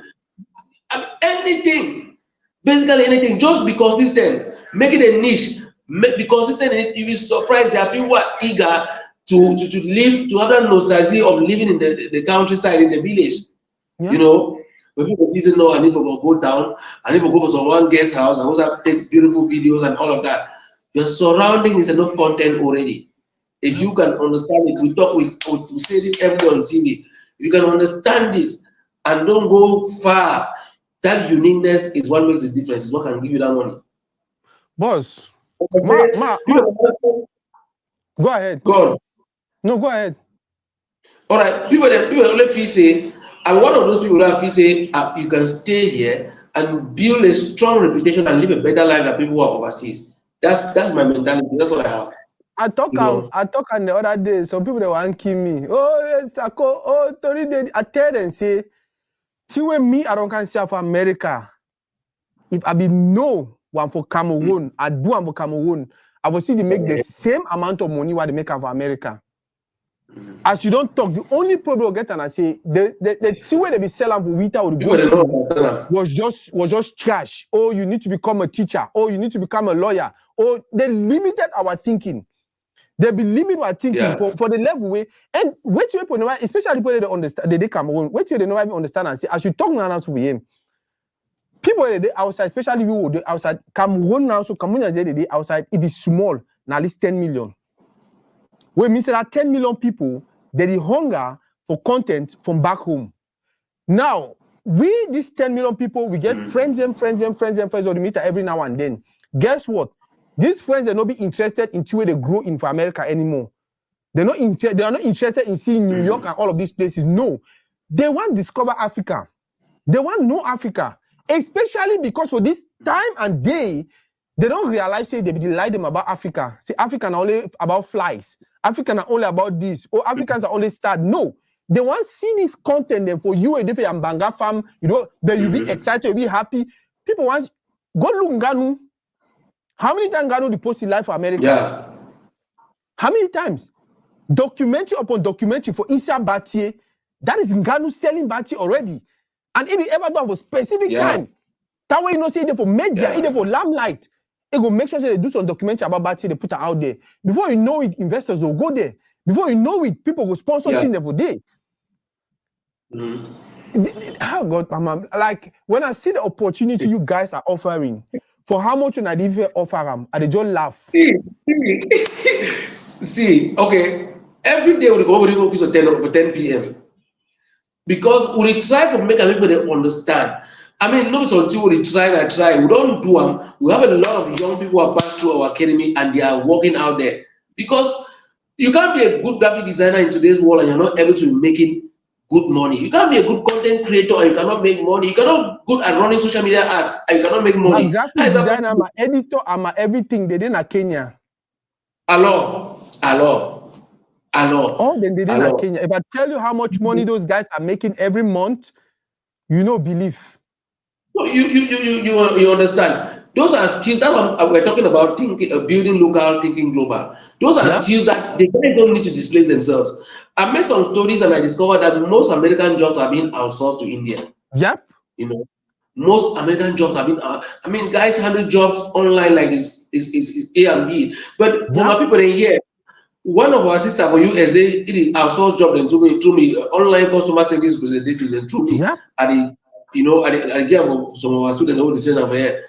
I mean, anything, basically anything, just be consistent. Make it a niche. Be consistent in it. You'll be surprised there are people who are eager to live, to have that nostalgia of living in the countryside, in the village. Yeah. When people didn't know I need to go down, I need to go for someone guest house, I also take beautiful videos and all of that. Your surrounding is enough content already. If you can understand it, we say this every day on TV. If you can understand this and don't go far, that uniqueness is what makes the difference. It's what can give you that money. Boss, go ahead. Go on. No, go ahead. All right, people only feel say, I'm one of those people that feel say you can stay here and build a strong reputation and live a better life than people who are overseas. That's my mentality. That's what I have. I talk on the other day. Some people they want to kill me. Oh, yes, I tell them say, see when me I don't can see for America. If I be no one for Cameroon, I do one for Cameroon, I will see they make the same amount of money what they make for America. As you don't talk, the only problem we get and I say the two way they be selling for Wita or the gospel was just trash. Oh, you need to become a teacher. Oh, you need to become a lawyer. Oh, they limited our thinking. They be limit our thinking for the level way. And wait till people know, especially people that understand they Cameroon. Wait till they know even understand and say as you talk now to him. People they outside, especially you they outside Cameroon now. So Cameroon they outside. It is small, now at least 10 million. We mean that 10 million people they hunger for content from back home. Now, we these 10 million people, we get friends on the meter every now and then. Guess what? These friends are not be interested in where they grow in for America anymore. They are not interested in seeing New York and all of these places. No, they want to discover Africa. They want to know Africa, especially because for this time and day, they don't realize say they be lie them about Africa. Say Africa are only about flies. African are only about this. Or Africans are only sad. No, they want to see this content then for you and if you're Banga farm, you know, then you be excited, you be happy. People want go look Nganu. How many times Nganu they post in life for America? Yeah. How many times? Documentary upon documentary for Issa Batie. That is Nganu selling Batie already. And if you ever done for specific time, that way you know say either for media, either for limelight. It will make sure they do some documentary about Batie, they put it out there. Before you know it, investors will go there. Before you know it, people will sponsor things every day. Oh God, Mama, like when I see the opportunity you guys are offering, for how much I even offer them, I just laugh. See, okay. Every day we go over the office at 10 p.m. Because we try to make people understand. I mean, not until we try. We don't do them. We have a lot of young people who have passed through our academy and they are working out there. Because you can't be a good graphic designer in today's world and you're not able to be making good money. You can't be a good content creator and you cannot make money. You cannot be good at running social media ads and you cannot make money. My graphic designer, I'm an editor, I'm an everything. They did in Kenya. Hello. All them they did in Kenya. If I tell you how much money those guys are making every month, you know, believe. So you understand? Those are skills that we're talking about. Building local, thinking global. Those are skills that they don't need to displace themselves. I made some studies and I discovered that most American jobs are being outsourced to India. Yep. You know, most American jobs have been. I mean, guys handle jobs online like is A and B. But for my people in here, one of our sisters for USA, it is outsourced job then through me online customer service representative then through me. And I give some of our students who return over here.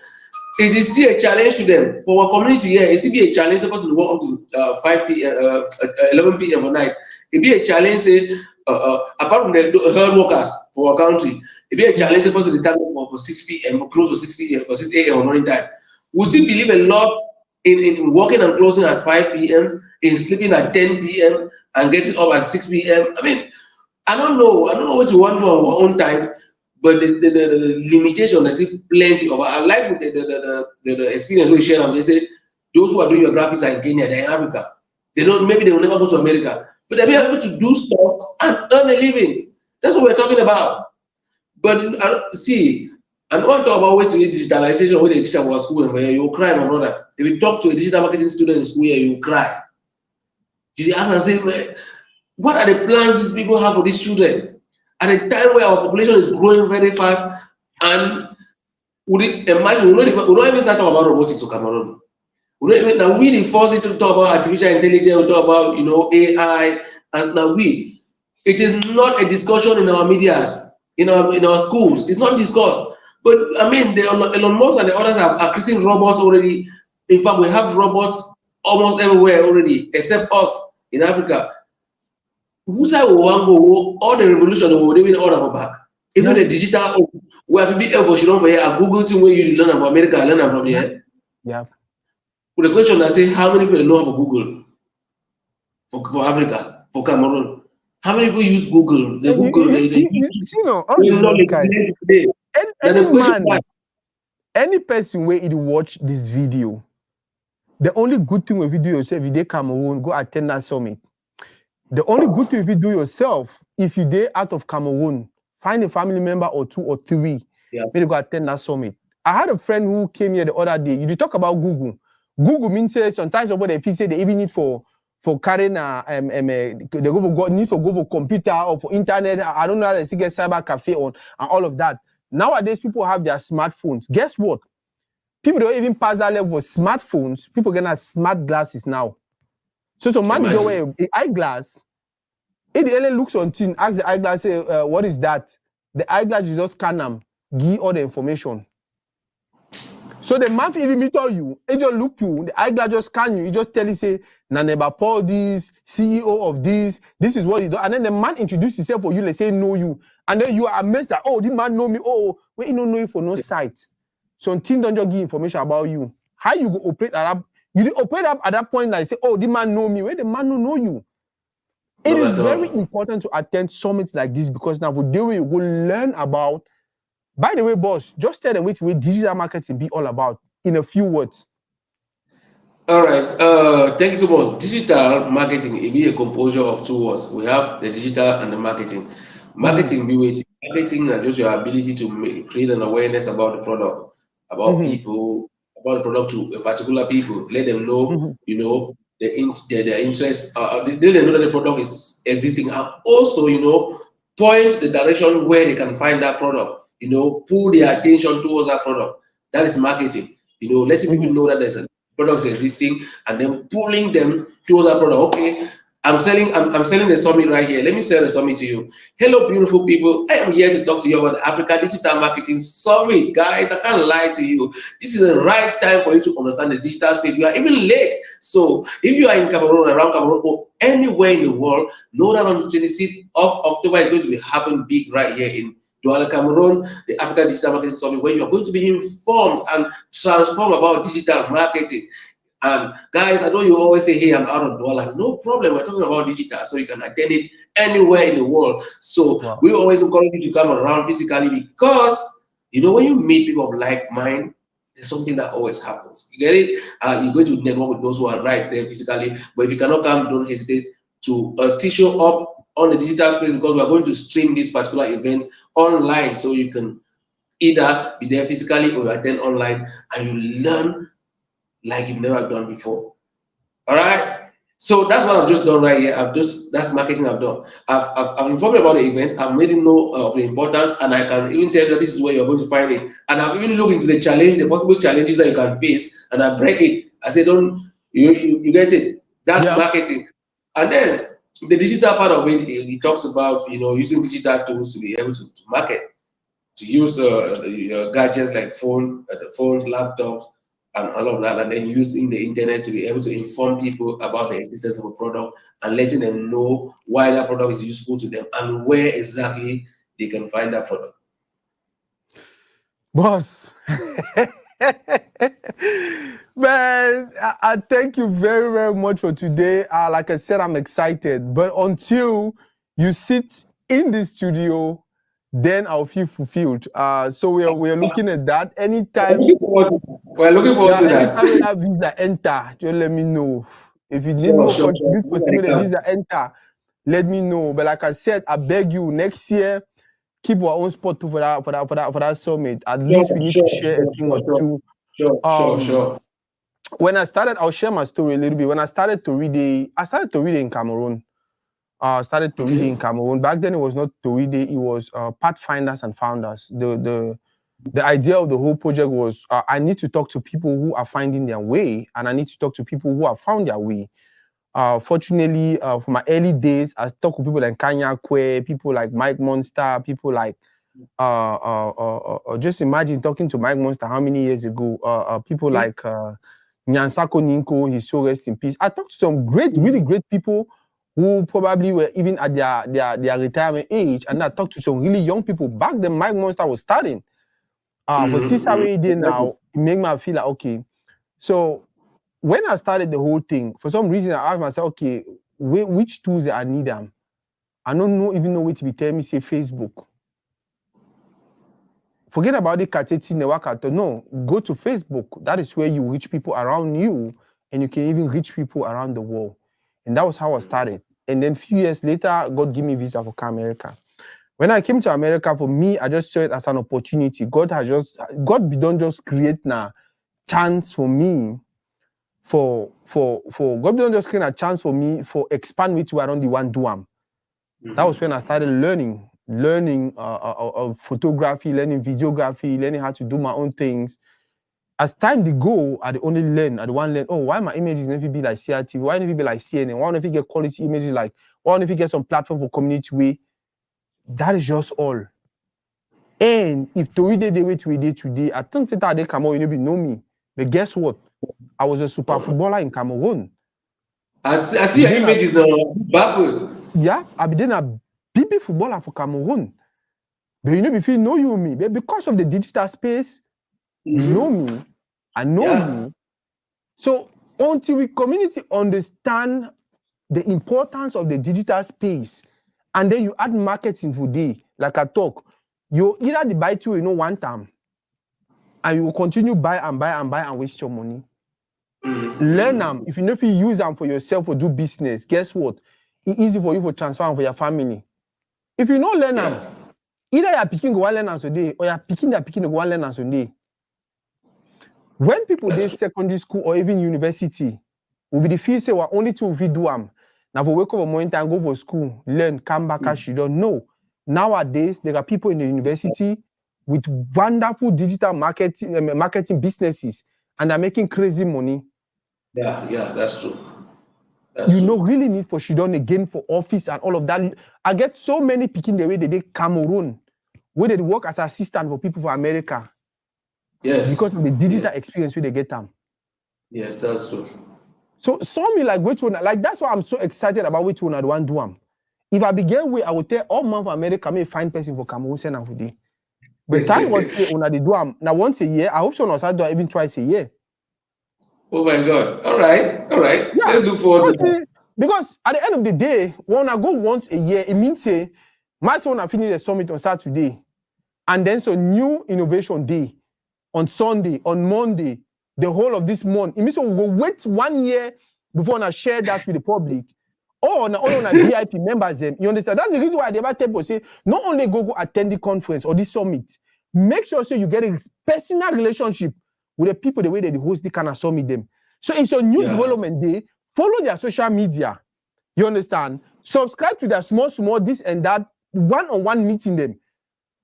It is still a challenge to them. For our community here, it still be a challenge. Supposed to work up to 5 p.m., 11 p.m. at night. It be a challenge. Say, apart from the hard workers for our country, it be a challenge. Supposed to start for 6 p.m. or close to 6 p.m. or 6 a.m. or morning time. We still believe a lot in working and closing at 5 p.m., in sleeping at 10 p.m. and getting up at 6 p.m. I mean, I don't know what you want to do on our own time, but the limitation, I see plenty of. I like the experience we share. They say those who are doing your graphics are in Kenya, they're in Africa. Maybe they will never go to America, but they'll be able to do stuff and earn a living. That's what we're talking about. But see, and one talk about ways to digitalization when they teach about school and where you cry, my brother. If you talk to a digital marketing student in school here, you cry. You ask and say, what are the plans these people have for these children? At a time where our population is growing very fast, and would it imagine we don't even start talking about robotics or Cameroon. Now we force it to talk about artificial intelligence, we talk about AI, and now it is not a discussion in our medias, in our schools. It's not discussed. But I mean, Elon Musk and the others are creating robots already. In fact, we have robots almost everywhere already, except us in Africa. Who's all the revolution will even order back. Even the digital we have to be able to for here. A Google thing where you learn about America, learn from here. Yeah. With the question I say, how many people know about Google for Africa, for Cameroon? How many people use Google? The Google, all these guys. Any person where it watch this video, the only good thing if you do yourself, if you Cameroon, go attend that summit. The only good thing if you do yourself, if you out of Cameroon, find a family member or 2 or 3, maybe go attend that summit. I had a friend who came here the other day. You talk about Google. Google means sometimes what they say they even need for carrying they need for go for computer or for internet. I don't know how they still get cyber cafe on and all of that. Nowadays, people have their smartphones. Guess what? People don't even pass that level of smartphones. People get smart glasses now. So man, you wear an eyeglass. If the alien looks on thing, ask the eyeglass, say, what is that? The eyeglass you just scan them, give all the information. So the man even meet you, it just look you, the eyeglass just scan you, he just tell you, say, Neba Paul this, CEO of this is what he do. And then the man introduce himself for you, let's say, know you. And then you are amazed that, oh, this man know me. Oh, wait, he don't know you for no site. So until don't just give information about you. How you go operate at that? You operate up at that point, like say, oh, this man know me. Where the man don't know you. It is very important to attend summits like this because now for the way you go learn about. By the way, boss, just tell them which way digital marketing be all about in a few words. All right. Thank you so much. Digital marketing it be a composure of two words. We have the digital and the marketing. Marketing be waiting. Marketing is just your ability to create an awareness about the product, about people, about the product to a particular people. Let them know, you know, their interest. Let them know that the product is existing, and also, you know, point the direction where they can find that product. You know, pull their attention towards that product. That is marketing. You know, letting people know that there's a products existing and then pulling them towards that product. Okay, I'm selling the summit right here. Let me sell the summit to you. Hello, beautiful people. I am here to talk to you about the Africa Digital Marketing Summit. Guys, I can't lie to you. This is the right time for you to understand the digital space. We are even late. So if you are in Cameroon, around Cameroon, or anywhere in the world, know that on the 26th of October is going to be happening big right here in Douala, Cameroon, the Africa Digital Marketing Summit, where you are going to be informed and transformed about digital marketing. And guys, I know you always say, hey, I'm out of Douala. No problem. We're talking about digital, so you can attend it anywhere in the world. So we always encourage you to come around physically because, you know, when you meet people of like mind, there's something that always happens. You get it? You're going to network with those who are right there physically. But if you cannot come, don't hesitate to still show up on the digital place because we are going to stream this particular event online, so you can either be there physically or attend online and you learn like you've never done before. All right. So that's what I've just done right here. That's marketing I've done. I've informed you about the event. I've made you know of the importance, and I can even tell you this is where you're going to find it. And I've even looked into the challenge, the possible challenges that you can face, and I break it. I say, don't you get it? That's marketing. And then the digital part of it talks about using digital tools to be able to market, to use gadgets like phones, laptops, and all of that, and then using the internet to be able to inform people about the existence of a product and letting them know why that product is useful to them and where exactly they can find that product. Boss, man, I thank you very, very much for today. Like I said, I'm excited, but until you sit in the studio, then I'll feel fulfilled. So we're looking at that. Anytime We're looking forward to that. Anytime that visa enter, just let me know. If you need more contribute for see the visa enter, let me know. But like I said, I beg you, next year, keep our own spot for that summit. At least we need to share a thing or two. Sure. When I started, I'll share my story a little bit. When I started to read in Cameroon. Started to read in Cameroon. Back then, it was not to read it was Pathfinders and Founders. The idea of the whole project was I need to talk to people who are finding their way, and I need to talk to people who have found their way. Fortunately, for my early days, I talked with people like Kanya Kwe, people like Mike Monster, people like just imagine talking to Mike Monster how many years ago? People like Nyansako Ninko, his soul rest in peace. I talked to some really great people who probably were even at their retirement age, and I talked to some really young people. Back then, Mike Monster was starting. For Sisawe Day now, it made me feel like, okay. So when I started the whole thing, for some reason, I asked myself, okay, which tools I need them? I don't even know what to be telling me, say Facebook. Forget about the Kateti Newakato. No, go to Facebook. That is where you reach people around you, and you can even reach people around the world. And that was how I started. And then a few years later, God gave me visa for America. When I came to America, for me, I just saw it as an opportunity. God don't just create na chance for me for God don't just create a chance for me for expand me to around the one do am. That was when I started learning photography, learning videography, learning how to do my own things. As time they go, I only learn. I want learn. Oh, why my images never be like CRTV? Why never be like CNN? Why don't you get quality images like? Why don't you get some platform for community way? That is just all. And if to the way we did today, I think that they Cameroon, you know me. But guess what? I was a super footballer in Cameroon. I see your images now. Baffled. Yeah, I been a big footballer for Cameroon. But you know, if you know you me, but because of the digital space, you know me, I know Yeah. you. So until we community understand the importance of the digital space, and then you add marketing today, like I talk, you either the buy two, one time, and you will continue buy and waste your money. Learn them. If you know if you use them for yourself or do business, guess what? It's easy for you to transfer them for your family. If you don't learn them, either you're picking one learn today or you're picking one learn today. When people do secondary school or even university, will be the feel say we're only two do them. Now for wake up in morning time, go for school, learn, come back as you don't know. Nowadays, there are people in the university with wonderful digital marketing businesses, and they're making crazy money. Yeah, that's true. You know, really need for Shidon again for office and all of that. I get so many picking the way they did Cameroon, where they work as assistant for people for America. Yes. Because of the digital experience where they get them. Yes, that's true. So me like which one, like that's why I'm so excited about which one I want to do them. If I begin with, I would tell all man for America, may find person for Cameroon send them for day. But thank God say when they do them now once a year, I hope so not do even twice a year. Oh my God. All right. Yeah. Let's look forward to that. Because at the end of the day, when I go once a year, it means say my son I finish the summit on Saturday, and then so new innovation day on Sunday, on Monday, the whole of this month. It means we will wait 1 year before I share that with the public. Or on a VIP members them. You understand? That's the reason why I never tell people say not only go attend the conference or the summit, make sure so you get a personal relationship with the people the way they host the kind of summit them. So it's a new development day. Follow their social media. You understand? Subscribe to their small this and that one-on-one meeting them.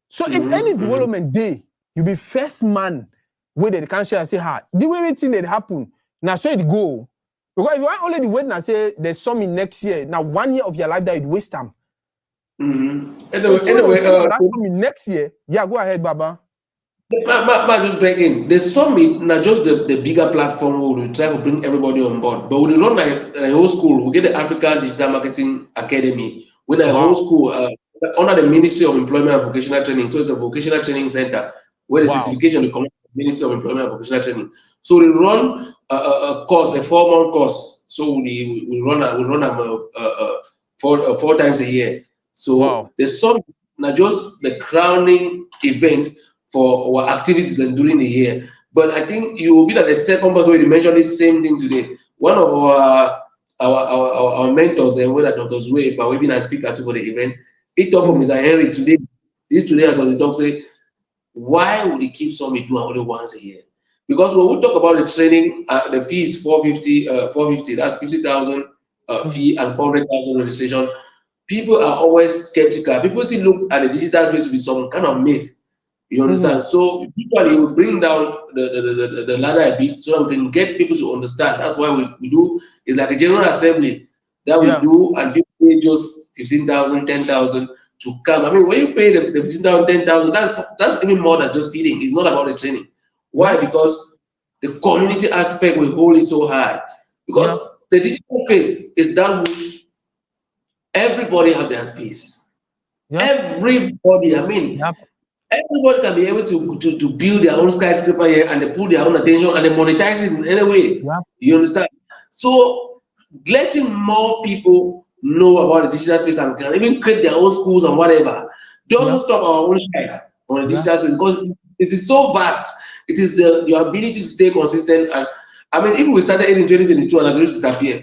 So if any development day, you be first man where they can share and say, the way thing that happen, now so it go. Because if you want only the wait and say there's summit next year, now 1 year of your life that you waste time. Anyway, next year, yeah, go ahead, Baba. Just break in. The summit, not just the bigger platform where we try to bring everybody on board, but we run a whole school. We get the Africa Digital Marketing Academy with a whole school under the Ministry of Employment and Vocational Training. So it's a vocational training center where the certification will come from the Ministry of Employment and Vocational Training. So we run a course, a 4-month course. So we run four times a year. So the summit, not just the crowning event for our activities and during the year. But I think you will be at the second person where you mentioned this same thing today. One of our mentors, and whether Dr. Zway, if I will be a speaker for the event, he talked to Mr. Henry today. Today as well, he talk say, why would he keep summit doing only once a year? Because when we talk about the training, the fee is 450, that's 50,000 fee and 400,000 registration. People are always skeptical. People still look at the digital space with some kind of myth. You understand? So usually we bring down the ladder a bit so that we can get people to understand. That's why we do, it's like a general assembly that we do, and people pay just 15,000, 10,000 to come. I mean, when you pay the 15,000, 10,000, that's even more than just feeding. It's not about the training. Why? Because the community aspect we hold it so high. Because the digital space is that which everybody have their space. Everybody, I mean, everybody can be able to build their own skyscraper here, and they put their own attention and they monetize it in any way. You understand? So letting more people know about the digital space and can even create their own schools and whatever doesn't stop our own shine on the digital space, because it is so vast. It is your ability to stay consistent. And I mean, if we started in 2022 and I just disappear,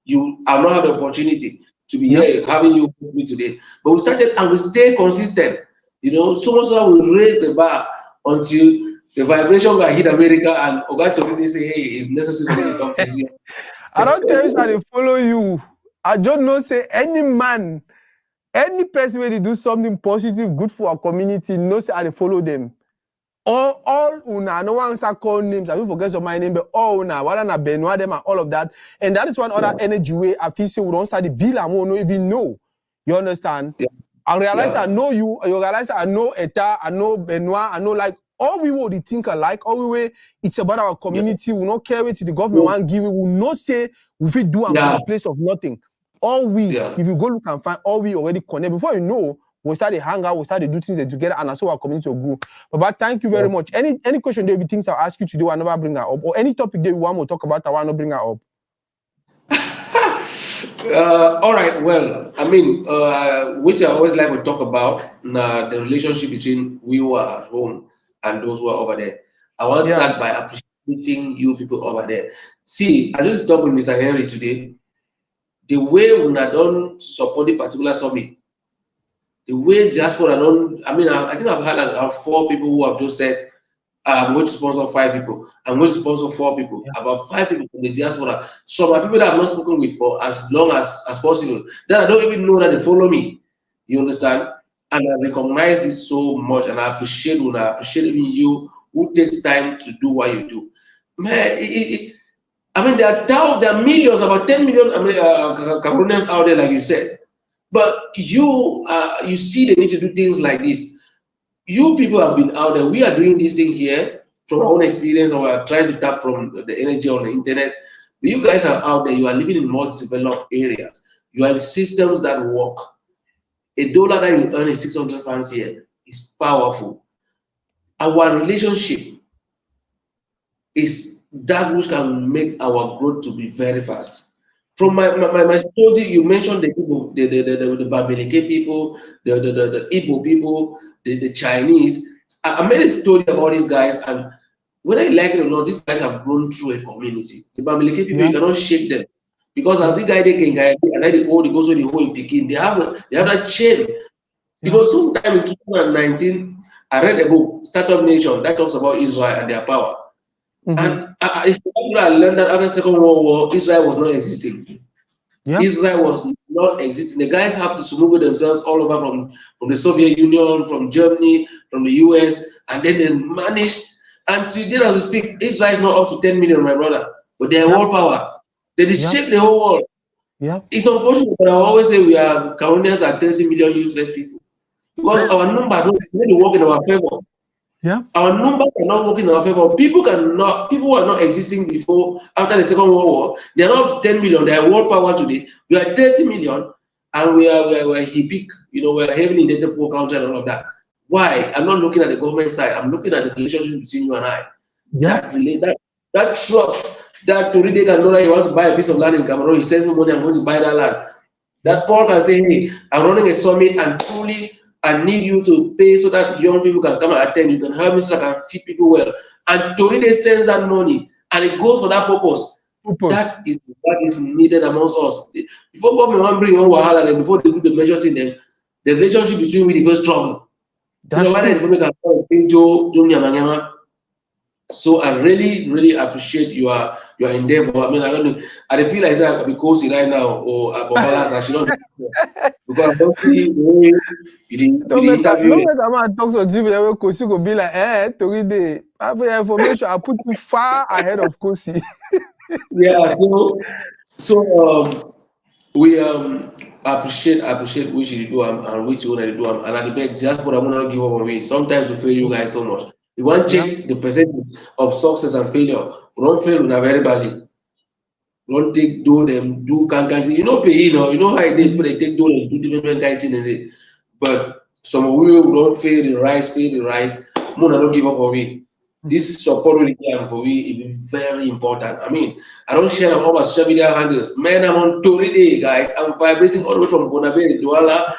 you are not have the opportunity. to be Yeah. here having you with me today. But we started and we stay consistent. So much that we raise the bar until the vibration got hit America and Oga Toride say, hey, it's necessary for me to talk to you. I don't tell you that they follow you. I just know say any man, any person where they do something positive, good for our community, knows say I dey follow them. All una, no one start call names. I will forget some my name, but all una, whether na Benoit them and all of that. And that is one other energy way I feel say we don't start the bill and we don't even know. You understand? Yeah. I realize I Yeah. know you realize I know Eta, I know Benoit, I know like all we will think alike, all we way it's about our community, we not care what the government Yeah. want give, we will not say we fit do them from Yeah. a place of nothing. All we, Yeah. if you go look and find all we already connect, before you know, we'll start to hang out, we'll start to do things together, and that's how our community will grow. But thank you very much. Any question there be things I'll ask you to do, I never bring her up, or any topic that you want to talk about, I want to bring her up. All right. Well, I mean, which I always like to talk about now the relationship between we who are at home and those who are over there. I want to Yeah, start by appreciating you people over there. See, I just talked with Mr. Henry today. The way we not done support the particular summit, the way diaspora don't. I mean, I think I've had about 4 people who have just said, I'm going to sponsor 5 people. I'm going to sponsor 4 people. yeah, About 5 people from the diaspora. Some are people that I've not spoken with for as long as possible. That I don't even know that they follow me. You understand? And I recognize this so much, and I appreciate when I appreciate even you who takes time to do what you do. Man, I mean, there are millions, about 10 million Cameroonians out there, like you said. But you see the need to do things like this. You people have been out there. We are doing this thing here from our own experience, and we are trying to tap from the energy on the internet. But you guys are out there. You are living in more developed areas. You are in systems that work. $1 that you earn in 600 francs here is powerful. Our relationship is that which can make our growth to be very fast. From yeah, my story, you mentioned the people, the Bamileke people, the Igbo people, the Chinese. I made a story about these guys, and whether you like it or not, these guys have grown through a community. The Bamileke people, yeah, you cannot shake them because as yeah, the guy they can guy and then the old, they go so the whole in Peking, they have that chain. yeah. Sometime in 2019, I read a book, Startup Nation, that talks about Israel and their power. Mm-hmm. And I learned that after Second World War, Israel was not existing. Yeah, Israel was not existing. The guys have to smuggle themselves all over from the Soviet Union, from Germany, from the US, and then they managed. And today, as we speak, Israel is not up to 10 million, my brother, but they are yeah, world power. They just yeah, shake the whole world. yeah, It's unfortunate, but I always say we are Cameroonians are 30 million useless people because our numbers don't really work in our favor. yeah, Our numbers are not working in our favor. People who are not existing before, after the Second World War, they are not 10 million, they are world power today. We are 30 million and we're HIPIC, we're heavily indebted poor country and all of that. Why? I'm not looking at the government side, I'm looking at the relationship between you and I. yeah, That trust, that Toride can know that he wants to buy a piece of land in Cameroon, he sends me money, I'm going to buy that land. yeah, That Paul can say, hey, I'm running a summit and truly I need you to pay so that young people can come and attend. You can help me so that I can feed people well. And Toride sends that money and it goes for that purpose. purpose. That is what is needed amongst us. Before government bring on Wahala, and before they do the measure thing, then the relationship between we the first struggle. So the That's one that true. the can come and Joe Nyama Nyama. So I really, really appreciate your endeavor. I mean, I don't know. I feel like I be cozy right now or Bobalas. I should not be because I don't see the way you No interview them. matter man talks on TV, Kosi go be like, Toride, I have your information, I put you far ahead of Kosi. Yeah. So we appreciate which you do and which you want to do and at the back just but I'm not give up on me. Sometimes we fail you guys so much. If you want to Yeah, check the percentage of success and failure, we don't fail with very badly. Don't take do them do can pay how people they take do and do different kind thing in it. But some of we don't fail the rise. More don't give up on me. This support really for me is very important. I mean, I don't share all my social media handles. Man, I'm on Tory Day, guys. I'm vibrating all the way from Bonabel, Douala,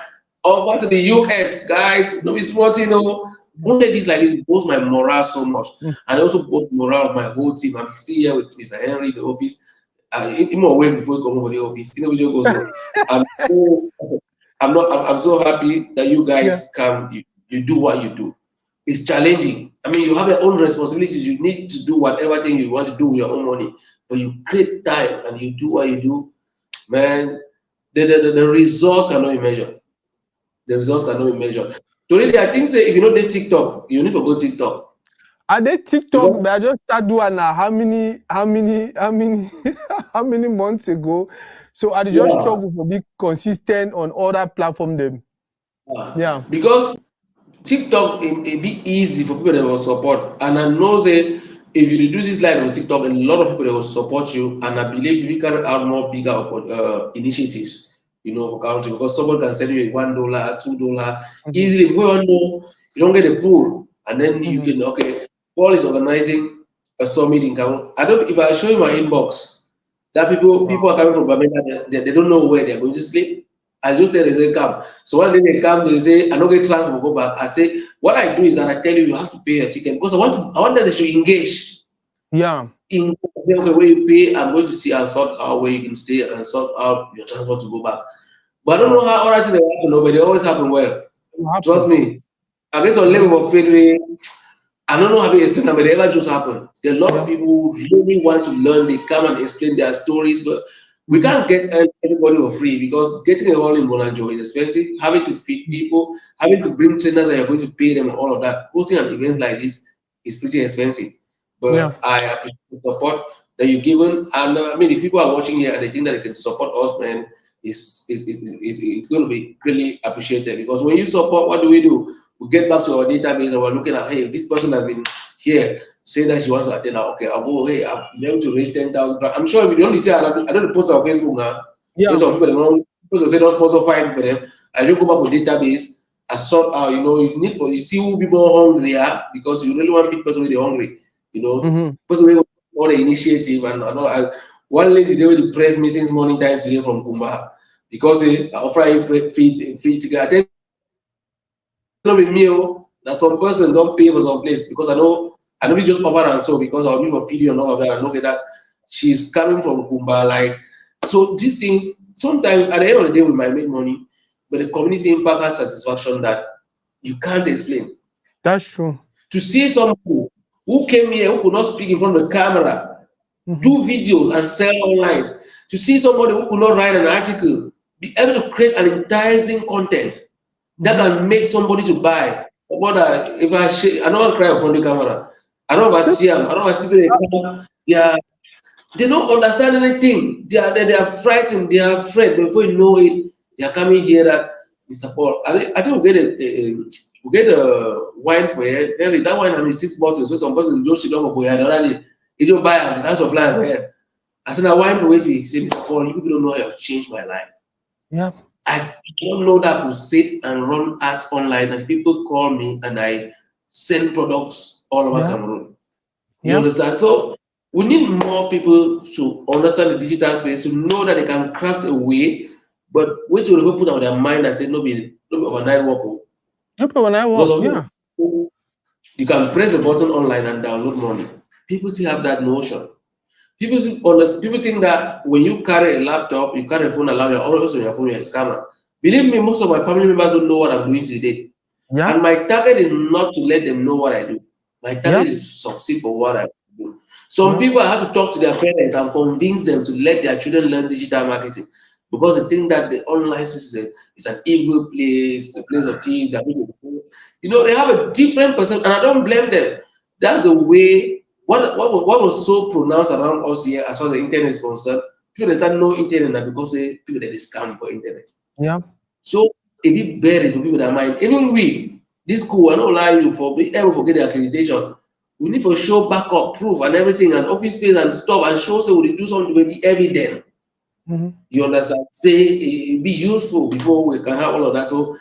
over to the US, guys. No be small thing, only this like this boosts my morale so much. mm, And also boost morale of my whole team. I'm still here with Mr. Henry in the office. Him away before he come over the office. You know, we just go so. I'm so, I'm so happy that you Yeah. guys can you do what you do. It's challenging. I mean, you have your own responsibilities. You need to do whatever thing you want to do with your own money, but you create time and you do what you do, man. The results cannot be measured. The results cannot be measured. Today, I think say if you know the TikTok, you need to go TikTok I did TikTok, because but I just start doing now. How many months ago? So I just yeah, struggle to be consistent on other platform them. Yeah. because TikTok it be easy for people that will support, and I know say if you do this live on TikTok, a lot of people that will support you, and I believe you can have more bigger initiatives, you know, for country because someone can send you $1, $2 Mm-hmm. easily. Before you know, you don't get a pool, and then you Mm-hmm. can okay. Paul is organizing a summit in Cameroon. I don't if I show you my inbox, that people Wow. are coming from Bamenda, they don't know where they're going to sleep. I just tell them they say come. So one day they come, they say I don't get transfer, go back. I say what I do is that I tell you you have to pay a ticket because I want them to engage Yeah. in okay where you pay. I'm going to see and sort out where you can stay and sort out your transport to go back. But I don't know Wow. how other things they happen, but they always happen well. What Trust happened? me. I get some Mm-hmm. level of faith. I don't know how to explain that, but it ever just happened. There are a lot of Yeah. people who really want to learn. They come and explain their stories, but we Mm-hmm. can't get everybody for free because getting a role in Bonajo is expensive. Having to feed people, having to bring trainers that you're going to pay them, all of that. Hosting an event like this is pretty expensive. Yeah. But I appreciate the support that you've given. And I mean, if people are watching here and they think that they can support us, man, it's going to be greatly appreciated because when you support, what do? We get back to our database and we're looking at, hey, this person has been here saying that she wants to attend. Now, okay, I'll go, hey, I'm able to raise 10,000. I'm sure if you only say, I don't post on Facebook now. There's Yeah. some people that don't, people say don't sponsor five for them. I just go back with database. I sort out, you know, you need for, you see who people hungry are because you really want to feed person with the hungry, you know, Mm-hmm. person with all the initiative and all. One lady they will press me since morning time today from Kumba because I offer you free ticket. I tell not be me, oh, that some person don't pay for some place because I know we just offer and so because I'll be for video and all of that. I look at that she's coming from Kumba, like so these things sometimes at the end of the day we might make money, but the community impact and satisfaction that you can't explain. That's true. To see somebody who came here who could not speak in front of the camera, Mm-hmm. do videos and sell online, to see somebody who could not write an article, be able to create an enticing content that Mm-hmm. can make somebody to buy. But if I don't want to cry in front of the camera. I don't want to see them. I don't want to see people. Yeah, they don't understand anything. They are frightened. They are afraid. Before you know it, they are coming here that Mr. Paul. I think we get a wine for here. Henry, that wine has 6 bottles. So some person just sit down for here. Already, he just buy them. That's supply for here. I said, "I wine for wait." He said, "Mr. Paul, you people don't know how you have changed my life. Yeah. I don't know that I could sit and run ads online and people call me and I send products all over Yeah. Cameroon. You Yeah. understand? So we need more people to understand the digital space to know that they can craft a way, but wait till they put on their mind and say no be overnight work. Oh. Yep. When I Because walk. of Yeah. people, you can press a button online and download money. People still have that notion. People think that when you carry a laptop, you carry a phone, allow you're always on your phone, you're a scammer. Believe me, most of my family members don't know what I'm doing today. Yeah. And my target is not to let them know what I do. My Yeah. target is to succeed for what I do. Some Yeah. people I have to talk to their parents and convince them to let their children learn digital marketing because they think that the online space is an evil place, a place of thieves. You know, they have a different perception, and I don't blame them. That's the way. What was so pronounced around us here as far as the internet is concerned? People that know internet now because people that they scam for internet. Yeah. So it be buried for people that mind. Even we, this school, I don't lie you for be able to get the accreditation. We need to show backup, proof, and everything, and office space and stuff, and show so we do something with the evidence. Mm-hmm. You understand? Say it be useful before we can have all of that. So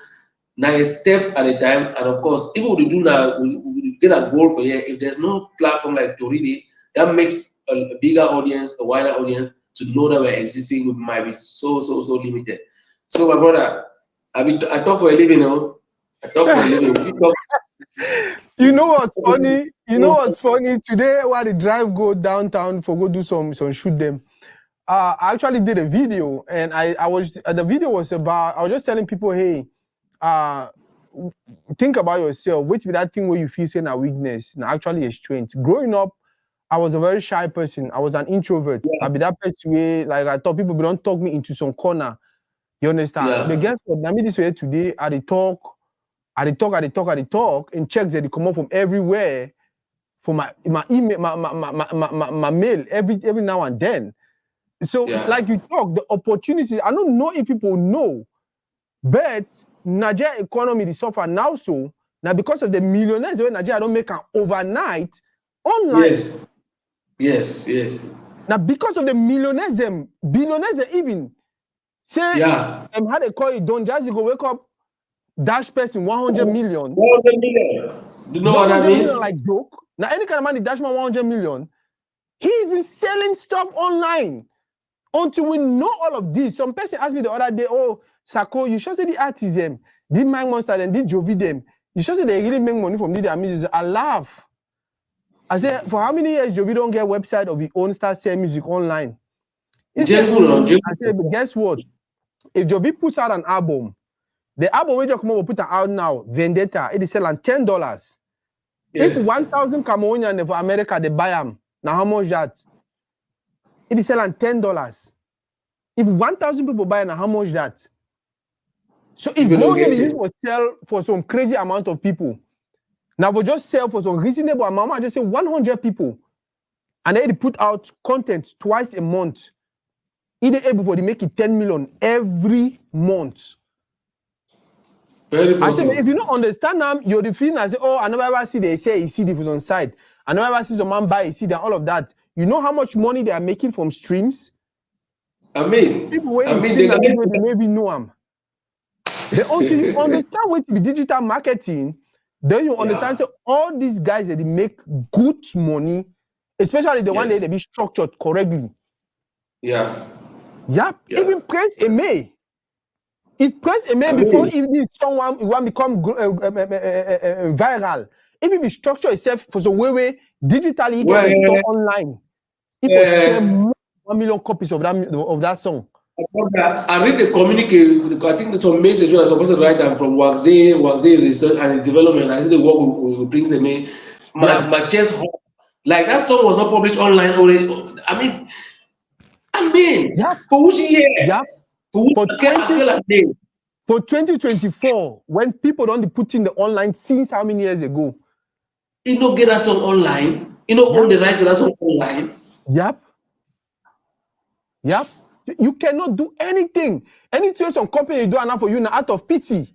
now a step at a time, and of course, even we do now, we get a goal for here. If there's no platform like Toridi, that makes a bigger audience, a wider audience to know that we're existing. We might be so limited. So my brother, I talk for a living, you know. I talk for a living. If you talk, You know what's funny? You know what's funny? Today while the drive go downtown for go do some shoot them. I actually did a video, and I was the video was about, I was just telling people, hey, think about yourself. Which be that thing where you feel saying a weakness, now actually a strength. Growing up, I was a very shy person. I was an introvert. Yeah. I be that person where like I thought people don't talk me into some corner. You understand? Yeah. But guess what? I mean this way today, I dey talk, and checks that they come up from everywhere for my email, my mail every now and then. So, Yeah. like you talk, the opportunities, I don't know if people know, but Nigeria economy is suffer now. So now because of the millionaires where Nigeria don't make an overnight online. Yes. Yes. Yes. Now because of the millionaires, billionaires even say Yeah. how they call it, don't just go wake up, dash person 100 million. 100 million. Do you know what that 100 means? million like joke. Now any kind of money dash man 100 million. He's been selling stuff online. Until we know all of this, some person asked me the other day, oh, Sako, you should say the artisan, did Mind Monster, and did Jovi them. You should say they really make money from their music. I laugh. I said, for how many years Jovi don't get website of his own, start selling music online? He said, I said, but guess what? If Jovi puts out an album, the album we just come over put out now, Vendetta, it is selling $10. Yes. If 1,000 Cameroonians for America, they buy them. Now how much that? It is selling $10. If 1,000 people buy, now how much that? So if Golden will sell for some crazy amount of people, now we just sell for some reasonable amount, I just say 100 people, and they put out content twice a month. Either able for to make it 10 million every month. Very possible. I say, if you don't understand them, you're the feeling. I say, oh, I never ever see they say a CD was on site. I never ever see some man buy a CD and all of that. You know how much money they are making from streams? I mean, people where they maybe know them. They only understand what the digital marketing, then you understand so all these guys that they make good money, especially the one that they be structured correctly. Yeah. Even Prince Aimé. If Prince Aimé before if someone want become viral, if it be structure itself for some way digitally he get a store online, it will sell 1 million copies of that song. I read the communique. I think there's some message you are supposed to write them from was they research and development. I see the work with Prince Aimé. My chest hurt. Like that song was not published online already. I mean, for which year? For 2024, when people don't put in the online since how many years ago? You don't get that song online. You don't own the rights to that song online. You cannot do anything. Anything some company do enough for you now out of pity.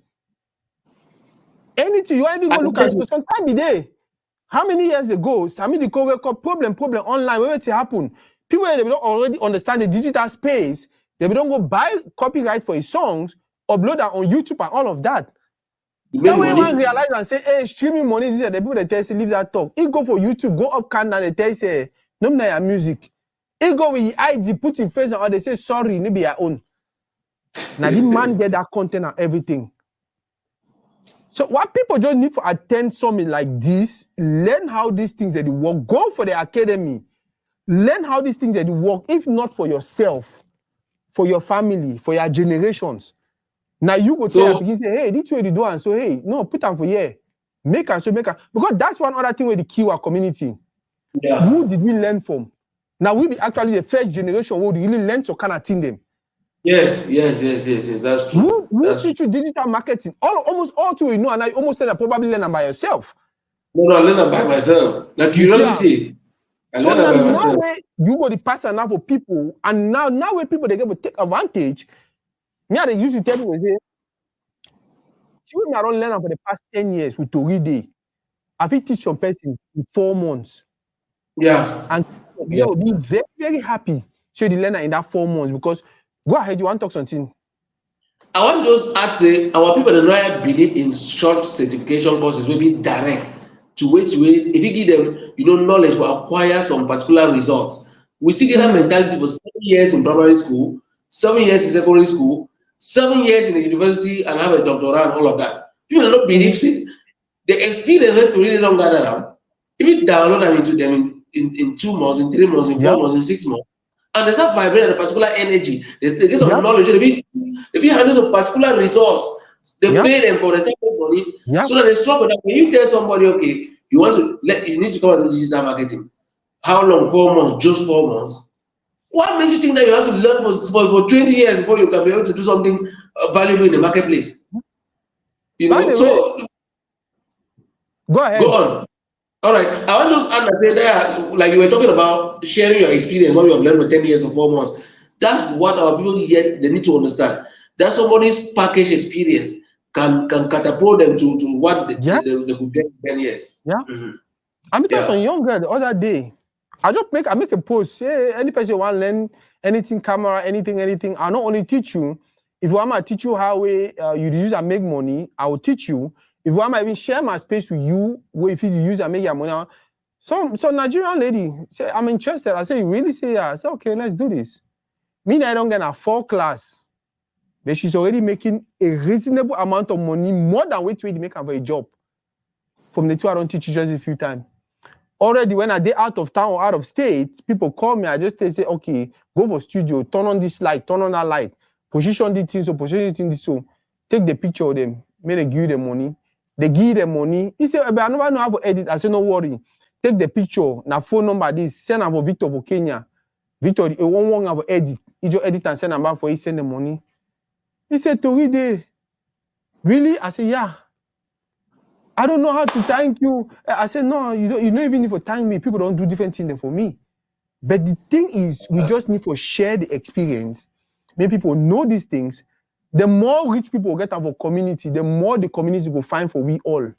Anything you even go look at so sometime the day. How many years ago, Sami the wake up problem online, where it happen? People they don't already understand the digital space, they don't go buy copyright for his songs, upload that on YouTube and all of that. That way one realize and say, hey, streaming money, these are the people that tell you leave that talk. He go for YouTube, go up can and they tell you, no your music. He go with ID, put in face and they say, sorry, maybe your own. Now the man get that content and everything. So what people just need to attend something like this, learn how these things that work, go for the academy, learn how these things that work, if not for yourself, for your family, for your generations. Now you go tell people, say, hey, this way you do and so hey, no, put them for here. Make and so make them. Because that's one other thing where the key our community. Yeah. Who did we learn from? Now we be actually the first generation who really learn to kind of team them. Yes, that's true. Who teach you digital marketing? Almost all two you know, and I almost said I probably learn them by yourself. No, I learn them by myself. Like curiosity. So now where you go the pass now for people, and now where people they get to take advantage. Me they used to tell me say, I don't learn for the past 10 years with Tori Day. I think teach some person in 4 months. Yeah. And you will be very, very happy to the learner in that 4 months because go ahead, you want to talk something? I want to just add say our people do not believe in short certification courses, maybe direct to wait. If you give them, knowledge for acquire some particular results. We still get that mentality for 7 years in primary school, 7 years in secondary school, 7 years in the university, and have a doctorate and all of that. People do not believe it. The experience to really don't gather them. If you download them into them in 2 months, in 3 months, in 4 months, in 6 months, and they start vibrating a particular energy. They get some Yep. knowledge. They be handling some particular resource. They Yep. pay them for the same money, Yep. so that they struggle. That when you tell somebody, okay, you need to come and do digital marketing. How long? 4 months? Just 4 months? What makes you think that you have to learn for 20 years before you can be able to do something valuable in the marketplace? By the way, So go go ahead. on. All right. I want to add and say that, like you were talking about sharing your experience, what you have learned for 10 years or 4 months. That's what our people here they need to understand. That somebody's package experience can catapult them to what Yeah. they could get in 10 years. Yeah. Mhm. I met some Yeah. young girl the other day. I make a post. Say any person want to learn anything, camera, anything. I'll not only teach you. If you want me to teach you how you use and make money, I will teach you. If you want me to even share my space with you, where if you use and make your money. So Nigerian lady say, I'm interested. I say, you really say yeah? I say, okay, let's do this. Me, I don't get a 4 class, but she's already making a reasonable amount of money, more than what we make her for a job. From the two, I don't teach you just a few times. Already, when I did out of town or out of state, people call me. I just say, okay, go for studio, turn on this light, turn on that light, position the thing so, position the thing so. Take the picture of them, may they give you the money. They give you the money. He said, but I never know how to edit. I said, no worry. Take the picture, now phone number this, send them for Victor for Kenya. Victor, he won't have edit. He just edit and send them back for he send the money. He said, Toride, really? I said, yeah. I don't know how to thank you. I said, no, you don't even need to thank me. People don't do different things for me. But the thing is, we just need to share the experience. Make people know these things. The more rich people get out of community, the more the community will find for we all.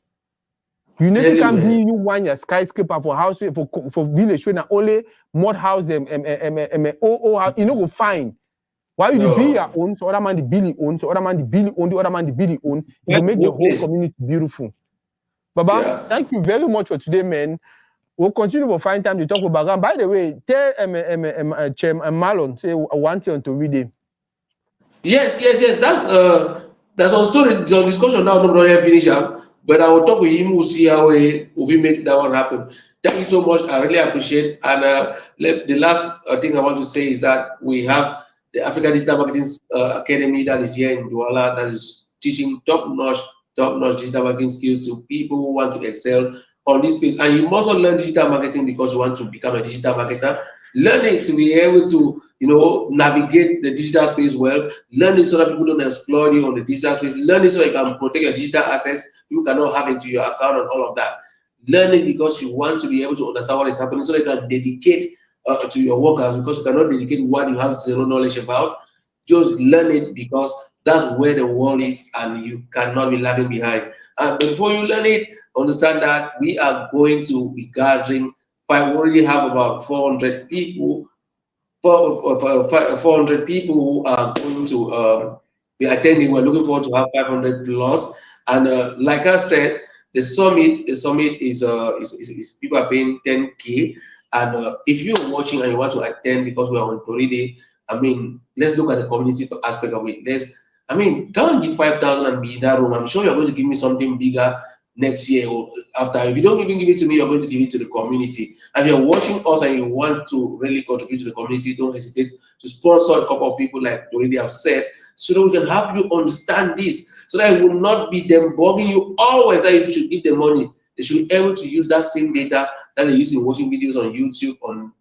You know, if you can be you want your skyscraper for house for village, when only mud house house, you know, go find. Why you the bill your No. own, so other man the bill own, so other man the bill own, the other man the bill own. It will That's make the no whole place. community beautiful. Baba, Yeah. thank you very much for today, man. We'll continue to find time to talk about background. By the way, tell Chairman Marlon, say one thing to read it. Yes. That's our story. It's on discussion now. No, not finish up. But I will talk with him. We'll see how we make that one happen. Thank you so much. I really appreciate. And the last thing I want to say is that we have the Africa Digital Marketing Academy that is here in Douala that is teaching top-notch digital marketing skills to people who want to excel on this space. And you must not learn digital marketing because you want to become a digital marketer. Learn it to be able to navigate the digital space well. Learn it so that people don't exploit you on the digital space. Learn it so you can protect your digital assets. You cannot have into your account and all of that. Learn it because you want to be able to understand what is happening so you can dedicate to your workers, because you cannot dedicate what you have zero knowledge about. Just learn it because that's where the world is and you cannot be lagging behind. And before you learn it, understand that we are going to be gathering. We already have about 400 people 400 people who are going to be attending. We're looking forward to have 500 plus. And like I said, the summit is people are paying 10K. And if you're watching and you want to attend because we're on Toride, I mean, let's look at the community aspect of it. Come and give 5,000 and be in that room. I'm sure you're going to give me something bigger next year or after. If you don't even give it to me, you're going to give it to the community. And you're watching us and you want to really contribute to the community, don't hesitate to sponsor a couple of people like you already have said, so that we can help you understand this, so that it will not be them bugging you always that you should give them money. They should be able to use that same data that they use in watching videos on YouTube, on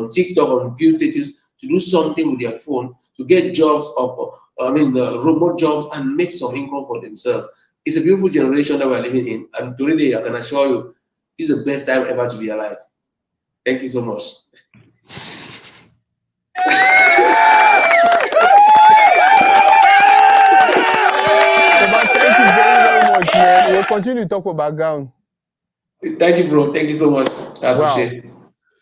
TikTok, on view status, to do something with their phone, to get jobs, remote jobs, and make some income for themselves. It's a beautiful generation that we're living in, and today I can assure you, this is the best time ever to be alive. Thank you so much. Thank you very much, man. We'll continue to talk about background. Thank you, bro. Thank you so much. I Wow. appreciate it.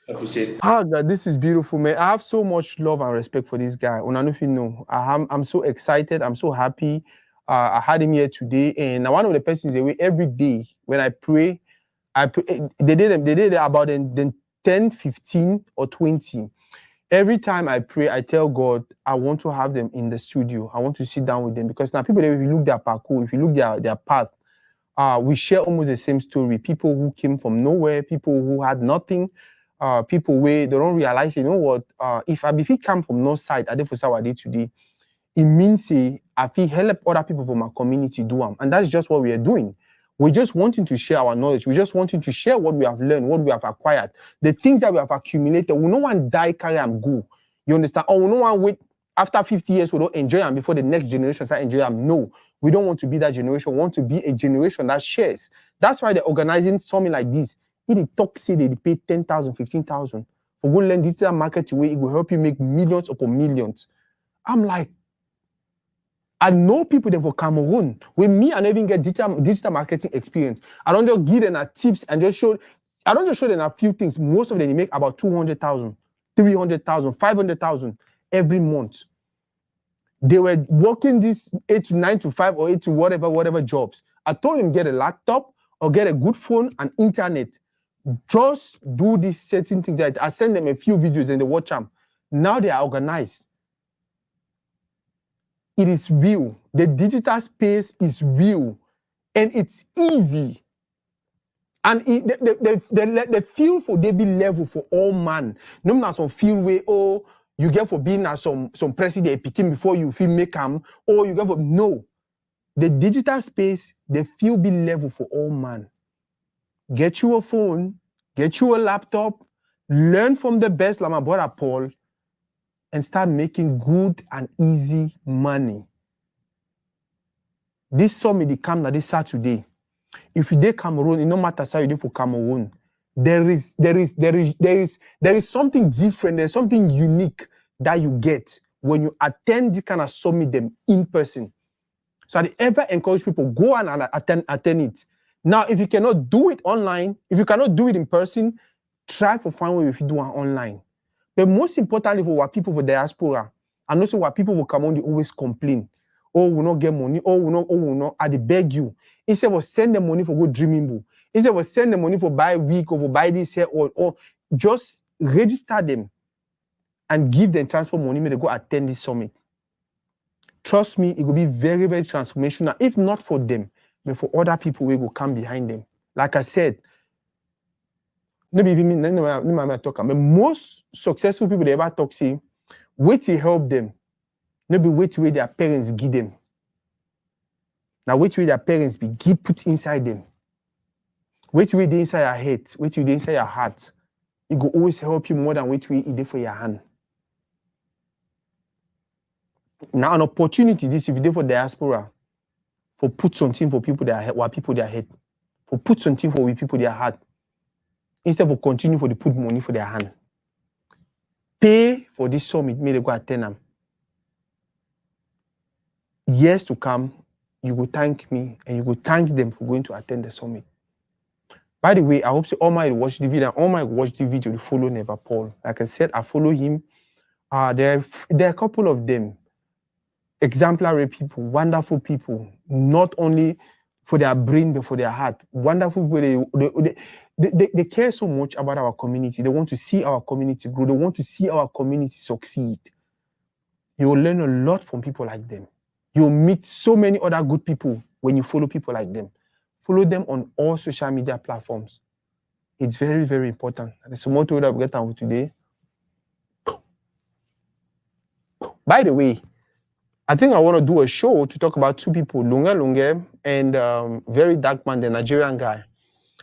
I appreciate it. Ah, God, this is beautiful, man. I have so much love and respect for this guy. If you know, I'm so excited. I'm so happy. I had him here today, and one of the persons away every day when I pray. They did about then 10, 15, or 20. Every time I pray, I tell God I want to have them in the studio. I want to sit down with them, because now people, if you look their parcours, if you look their path, we share almost the same story. People who came from nowhere, people who had nothing, people where they don't realize, you know what, if I be come from north side, I did for Saturday today, it means I feel help other people from my community do them. And that's just what we are doing. We're just wanting to share our knowledge. We're just wanting to share what we have learned, what we have acquired, the things that we have accumulated. We no one die, carry and go. You understand? Or we no one wait after 50 years, we don't enjoy them before the next generation start enjoy them. No, we don't want to be that generation. We want to be a generation that shares. That's why they're organizing something like this. If they talk, say they pay 10,000, 15,000 for go learn digital marketing way, it will help you make millions upon millions. I'm like, I know people there for Cameroon. With me, I don't even get digital marketing experience. I don't just give them a tips and just show. I don't just show them a few things. Most of them they make about 200,000, 300,000, 500,000 every month. They were working this 8 to 9 to 5 or 8 to whatever jobs. I told them get a laptop or get a good phone and internet. Just do these certain things. That I send them a few videos and they watch them. Now they are organized. It is real. The digital space is real. And it's easy. And the feel for they be level for all man. No matter some feel way, oh, you get for being as some president picking before you feel make them, or you get for no. The digital space, the feel be level for all man. Get you a phone, get you a laptop, learn from the best, like my brother Paul, and start making good and easy money. This summit, they come this Saturday. If you did Cameroon, it no matter how you do for Cameroon, there is something different, there's something unique that you get when you attend this kind of summit them in person. So I ever encourage people, go and attend it. Now, if you cannot do it online, if you cannot do it in person, try for find way if you do it online. But most importantly for what people for diaspora, and also what people for Cameroon, they always complain. Oh, we not get money. Oh, we not. I beg you. Instead of send the money for go dreaming book. Instead of send the money for buy a week or for buy this here or just register them and give them transport money when they go attend this summit. Trust me, it will be very, very transformational. If not for them, but for other people who will come behind them. Like I said, maybe even me talk. But most successful people they ever talk see, wait to help them. Maybe wait to where their parents give them. Now wait to where their parents be put inside them. Wait to where they inside your head. Wait to where they inside your heart. It will always help you more than wait to where it for your hand. Now an opportunity this if you do for diaspora, for put something for people that are people their head, for put something for people their heart, instead of continue for the put money for their hand. Pay for this summit, may they go attend them. Years to come, you will thank me and you will thank them for going to attend the summit. By the way, I hope all my watch the video, all my watch the video to follow Neba Paul. Like I said, I follow him. There are a couple of them. Exemplary people, wonderful people, not only for their brain but for their heart. Wonderful people. They care so much about our community. They want to see our community grow. They want to see our community succeed. You will learn a lot from people like them. You'll meet so many other good people when you follow people like them. Follow them on all social media platforms. It's very, very important. There's some more to that we get on today. By the way, I think I want to do a show to talk about two people, Lunge and Very Dark Man, the Nigerian guy.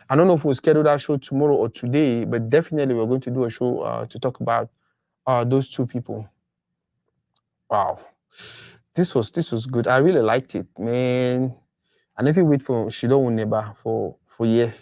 I don't know if we'll schedule that show tomorrow or today, but definitely we're going to do a show to talk about those two people. Wow. This was good. I really liked it, man. I never wait for Shido Neba for years.